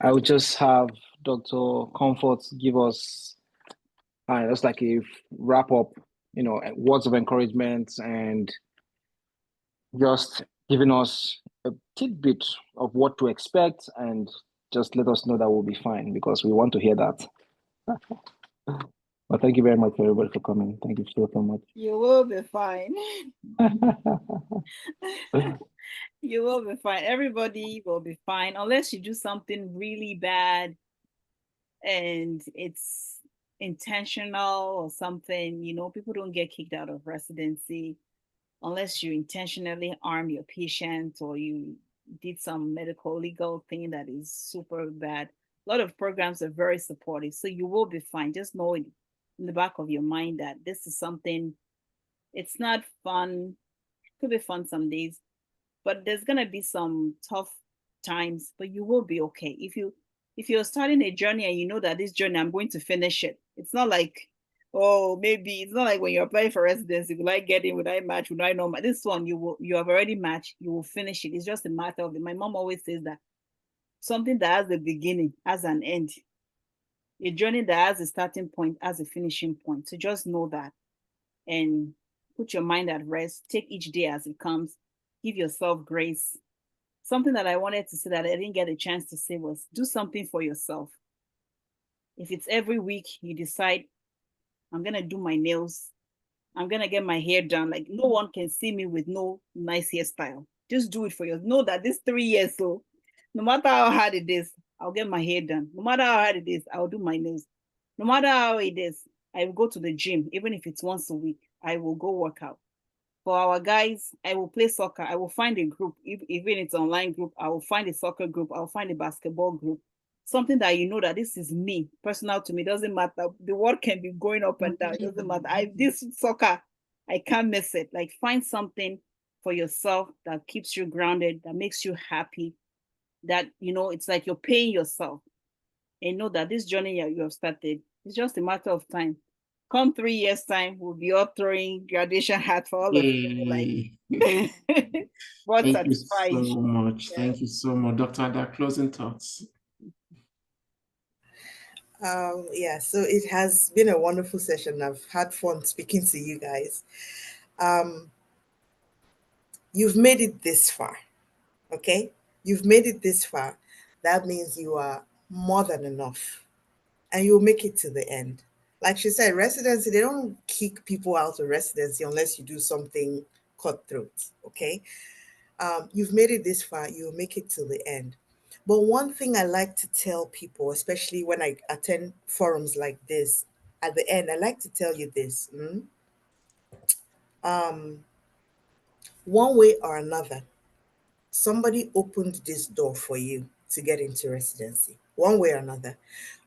I would just have Dr. Comfort give us just like a wrap up, words of encouragement and just giving us a tidbit of what to expect and just let us know that we'll be fine because we want to hear that. Well, thank you very much, everybody, for coming. Thank you so much. You will be fine. You will be fine. Everybody will be fine unless you do something really bad and it's intentional or something. People don't get kicked out of residency unless you intentionally harm your patient or you did some medical legal thing that is super bad. A lot of programs are very supportive, so you will be fine. Just know in the back of your mind that this is something, it's not fun. It could be fun some days, but there's gonna be some tough times, but you will be okay. If you're starting a journey and you know that this journey I'm going to finish it, it's not like, oh, maybe it's not like when you're applying for residency, will I get in, will I match, will I not match? This one you have already matched, you will finish it. It's just a matter of it. My mom always says that something that has a beginning has an end. A journey that has a starting point has a finishing point. So just know that and put your mind at rest. Take each day as it comes. Give yourself grace. something that I wanted to say that I didn't get a chance to say was do something for yourself. If it's every week you decide, I'm going to do my nails, I'm going to get my hair done, like no one can see me with no nice hairstyle. Just do it for you. Know that this 3 years, so no matter how hard it is, I'll get my hair done. No matter how hard it is, I'll do my nails. No matter how it is, I will go to the gym, even if it's once a week. I will go work out. For our guys, I will play soccer. I will find a group, even it's online group. I will find a soccer group. I will find a basketball group. Something that you know that this is me, personal to me. Doesn't matter. The world can be going up and down. It doesn't matter. This soccer, I can't miss it. Like find something for yourself that keeps you grounded, that makes you happy. That it's like you're paying yourself, and know that this journey you have started, it's just a matter of time. Come 3 years time, we'll be all throwing graduation hat for all of you. Like, but Thank you so satisfied. much. Yeah. Thank you so much. Dr. Ada, closing thoughts. Yeah, so it has been a wonderful session. I've had fun speaking to you guys. You've made it this far, okay? You've made it this far. That means you are more than enough, and you'll make it to the end. Like she said, residency, they don't kick people out of residency unless you do something cutthroat, okay? You've made it this far, you'll make it to the end. But one thing I like to tell people, especially when I attend forums like this, at the end, I like to tell you this. One way or another, somebody opened this door for you to get into residency, one way or another,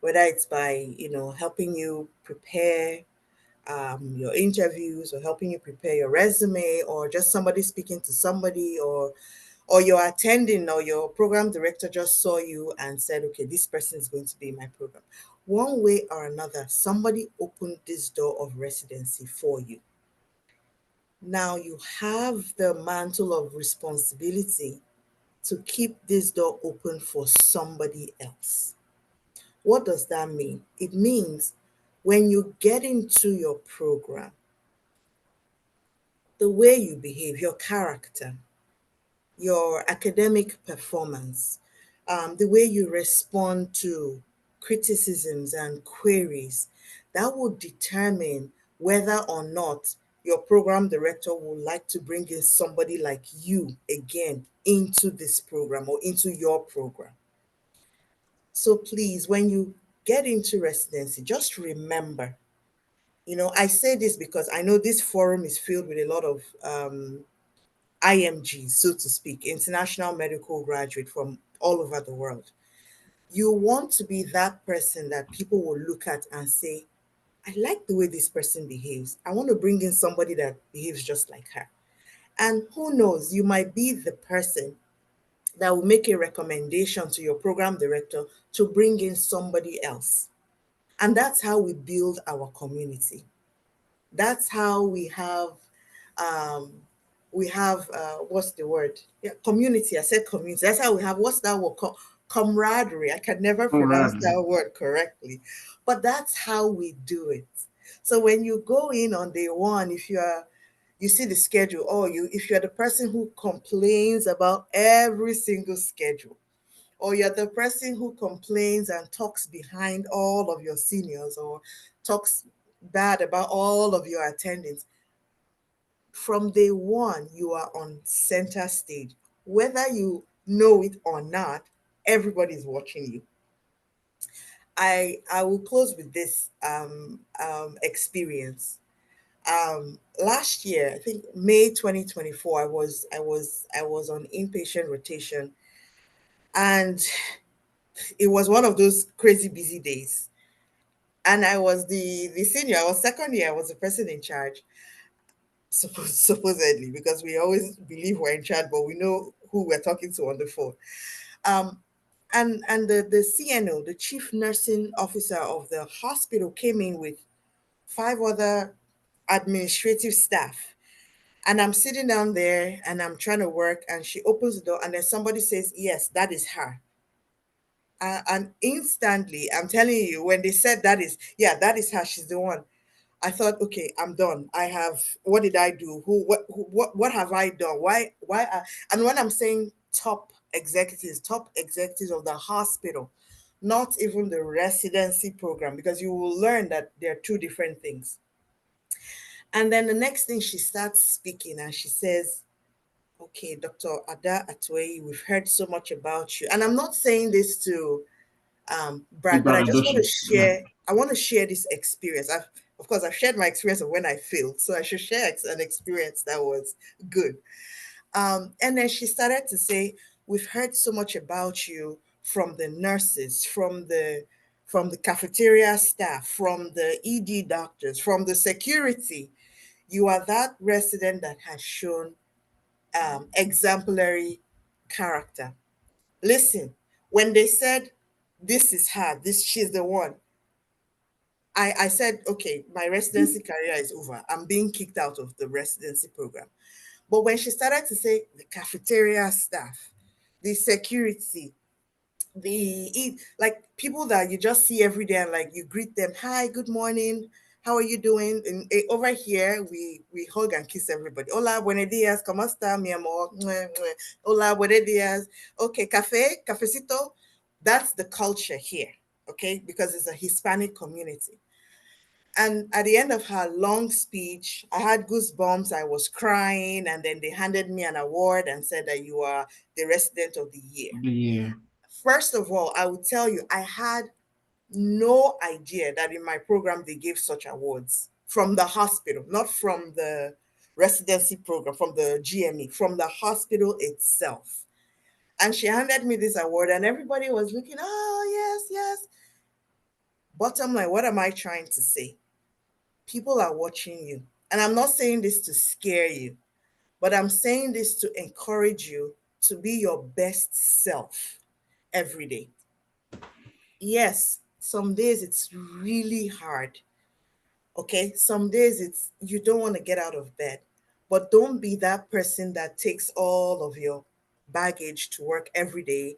whether it's by, helping you prepare your interviews, or helping you prepare your resume, or just somebody speaking to somebody, or you're attending, or your program director just saw you and said, okay, this person is going to be in my program. One way or another, somebody opened this door of residency for you. Now you have the mantle of responsibility to keep this door open for somebody else. What does that mean? It means when you get into your program, the way you behave, your character, your academic performance, the way you respond to criticisms and queries, that will determine whether or not your program director would like to bring in somebody like you again into this program or into your program. So please, when you get into residency, just remember, I say this because I know this forum is filled with a lot of IMGs, so to speak, international medical graduate from all over the world. You want to be that person that people will look at and say, I like the way this person behaves. I want to bring in somebody that behaves just like her. And who knows, you might be the person that will make a recommendation to your program director to bring in somebody else. And that's how we build our community. That's how um, what's the word? Yeah, community. I said community. That's how we have, what's that word called? Camaraderie. I can never pronounce that word correctly, but that's how we do it. So when you go in on day one, if you see the schedule, or if you're the person who complains about every single schedule, or you're the person who complains and talks behind all of your seniors, or talks bad about all of your attendings, from day one, you are on center stage. Whether you know it or not, everybody's watching you. I will close with this experience. Last year, I think May 2024, I was on inpatient rotation, and it was one of those crazy busy days. And I was the senior. I was second year. I was the person in charge, supposedly, because we always believe we're in charge, but we know who we're talking to on the phone. Um, and the CNO, the chief nursing officer of the hospital, came in with 5 other administrative staff. And I'm sitting down there and I'm trying to work, and she opens the door, and then somebody says, yes, that is her. And instantly, I'm telling you, when they said that is her, she's the one. I thought, okay, I'm done. What did I do? What have I done? Why? And when I'm saying top executives, top executives of the hospital, not even the residency program, because you will learn that they're two different things. And then the next thing, she starts speaking and she says, okay, Dr. Ada Atwei, we've heard so much about you. And I'm not saying this to brag, but I just want to share, I want to share this experience. Of course, I've shared my experience of when I failed, so I should share an experience that was good. And then she started to say, we've heard so much about you from the nurses, from the cafeteria staff, from the ED doctors, from the security. You are that resident that has shown exemplary character. Listen, when they said, this is her, she's the one, I said, okay, my residency career is over. I'm being kicked out of the residency program. But when she started to say the cafeteria staff, the security, like people that you just see every day and like you greet them, hi, good morning, how are you doing? And over here, we hug and kiss everybody. Hola, buenos días, ¿cómo está, mi amor? Hola, buenos días. Okay, cafecito. That's the culture here, okay? Because it's a Hispanic community. And at the end of her long speech, I had goosebumps. I was crying. And then they handed me an award and said that you are the resident of the year. Yeah. First of all, I will tell you, I had no idea that in my program they gave such awards from the hospital, not from the residency program, from the GME, from the hospital itself. And she handed me this award, and everybody was looking, oh, yes, yes. Bottom line, what am I trying to say? People are watching you. And I'm not saying this to scare you, but I'm saying this to encourage you to be your best self every day. Yes, some days it's really hard. Okay, some days it's you don't want to get out of bed, but don't be that person that takes all of your baggage to work every day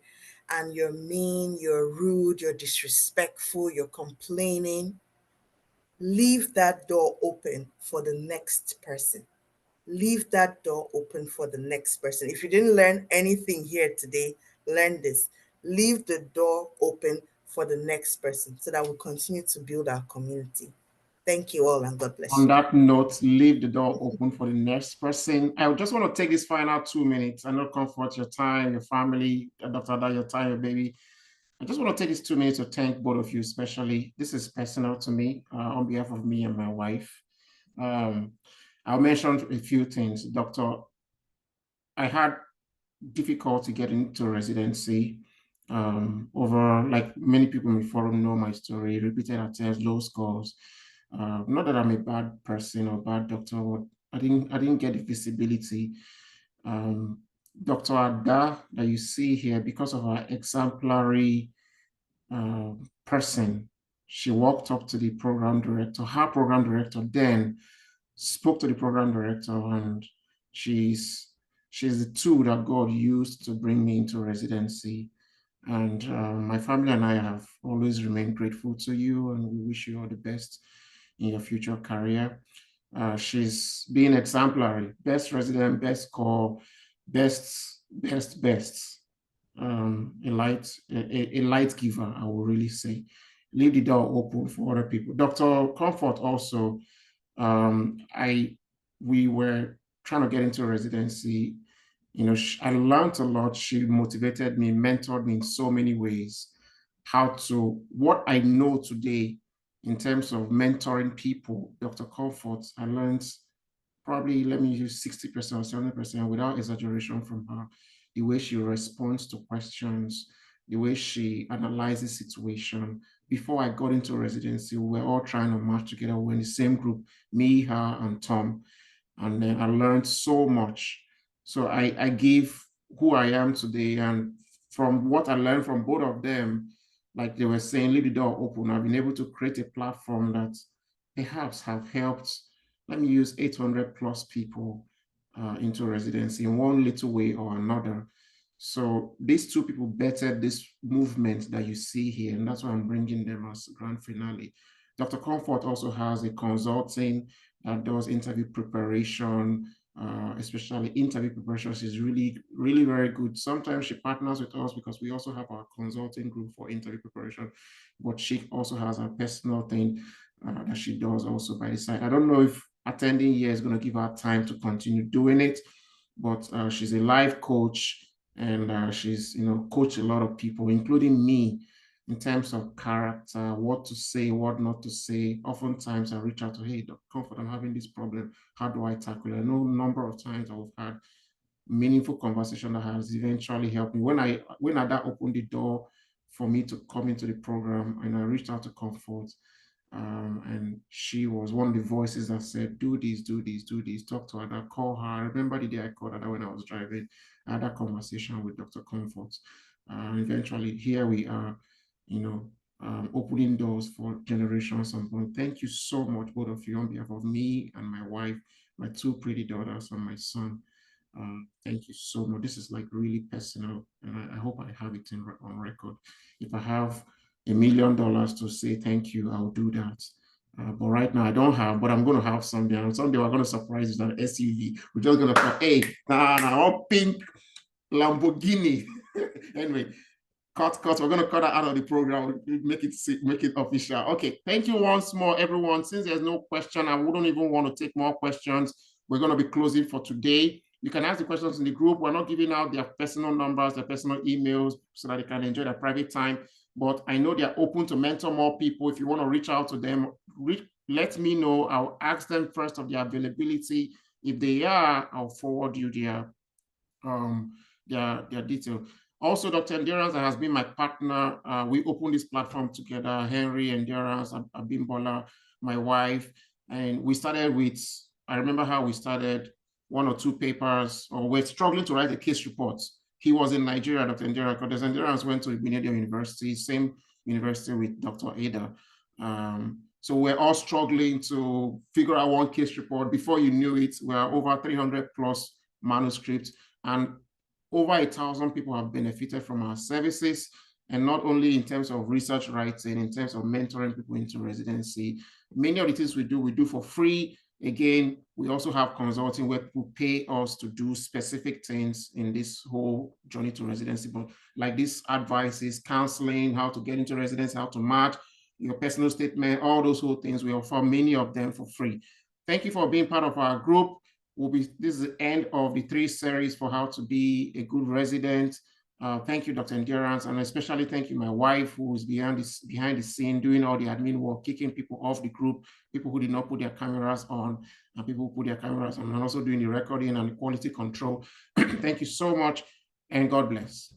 and you're mean, you're rude, you're disrespectful, you're complaining. Leave that door open for the next person. Leave that door open for the next person. If you didn't learn anything here today, learn this. Leave the door open for the next person so that we'll continue to build our community. Thank you all and God bless you. On that note, leave the door open for the next person. I just want to take this final 2 minutes. I know Comfort, your time, your family, Dr. Ada, your time, your baby. I just want to take these 2 minutes to thank both of you, especially. This is personal to me on behalf of me and my wife. I'll mention a few things. Doctor, I had difficulty getting into residency over, like many people in the forum know my story, repeated attempts, low scores. Not that I'm a bad person or bad doctor, but I didn't get the visibility. Dr. Ada that you see here, because of her exemplary person, she walked up to the program director. Her program director then spoke to the program director, and she's the tool that God used to bring me into residency. And my family and I have always remained grateful to you, and we wish you all the best in your future career. She's been exemplary, best resident, best call, best. A light giver, I will really say. Leave the door open for other people. Dr. Comfort also, we were trying to get into residency. You know, I learned a lot. She motivated me, mentored me in so many ways. What I know today in terms of mentoring people, Dr. Comfort, I learned probably, let me use 60% or 70% without exaggeration from her. The way she responds to questions, the way she analyzes situation. Before I got into residency, we were all trying to march together. We were in the same group, me, her, and Tom. And then I learned so much. So I give who I am today. And from what I learned from both of them, like they were saying, leave the door open. I've been able to create a platform that perhaps have helped, let me use 800 plus people into residency in one little way or another. So these two people bettered this movement that you see here, and that's why I'm bringing them as grand finale. Dr. Comfort also has a consulting that does interview preparation, especially interview preparation. She's really, really very good. Sometimes she partners with us because we also have our consulting group for interview preparation, but she also has a personal thing that she does also by the side. I don't know if attending here is going to give her time to continue doing it, but she's a life coach, and she's, coached a lot of people, including me, in terms of character, what to say, what not to say. Oftentimes I reach out to, hey, Dr. Comfort, I'm having this problem. How do I tackle it? I know a number of times I've had meaningful conversation that has eventually helped me. When Ada opened the door for me to come into the program, and I reached out to Comfort, and she was one of the voices that said, do this, do this, do this, talk to Ada, call her. I remember the day I called Ada when I was driving. I had that conversation with Dr. Comfort. Eventually, here we are, opening doors for generations unborn. Thank you so much, both of you, on behalf of me and my wife, my two pretty daughters, and my son. Thank you so much. This is like really personal, and I hope I have it on record. If I have $1 million to say thank you, I'll do that. But right now I don't have, but I'm going to have someday. And someday we're going to surprise you with an SUV. We're just going to put, hey, all pink Lamborghini. Anyway, cut. We're going to cut that out of the program. Make it official. Okay, thank you once more, everyone. Since there's no question, I wouldn't even want to take more questions. We're going to be closing for today. You can ask the questions in the group. We're not giving out their personal numbers, their personal emails, so that they can enjoy their private time. But I know they're open to mentor more people. If you want to reach out to them, let me know. I'll ask them first of their availability. If they are, I'll forward you their detail. Also, Dr. Endurance has been my partner. We opened this platform together, Henry Endurance, Abimbola, my wife, and we started with, I remember how we started, 1 or 2 papers, or we're struggling to write a case report. He was in Nigeria, Dr. Endurance. Dr. Endurance went to Igbinedion University, same university with Dr. Ada. So we're all struggling to figure out one case report. Before you knew it, we're over 300 plus manuscripts, and over 1,000 people have benefited from our services. And not only in terms of research writing, in terms of mentoring people into residency. Many of the things we do for free. Again, we also have consulting where people pay us to do specific things in this whole journey to residency. But like this advices, counseling, how to get into residency, how to match your personal statement, all those whole things, we offer many of them for free. Thank you for being part of our group. This is the end of the 3 series for how to be a good resident. Thank you, Dr. Endurance, and especially thank you, my wife, who is behind the scene, doing all the admin work, kicking people off the group, people who did not put their cameras on, and people who put their cameras on, and also doing the recording and the quality control. Thank you so much, and God bless.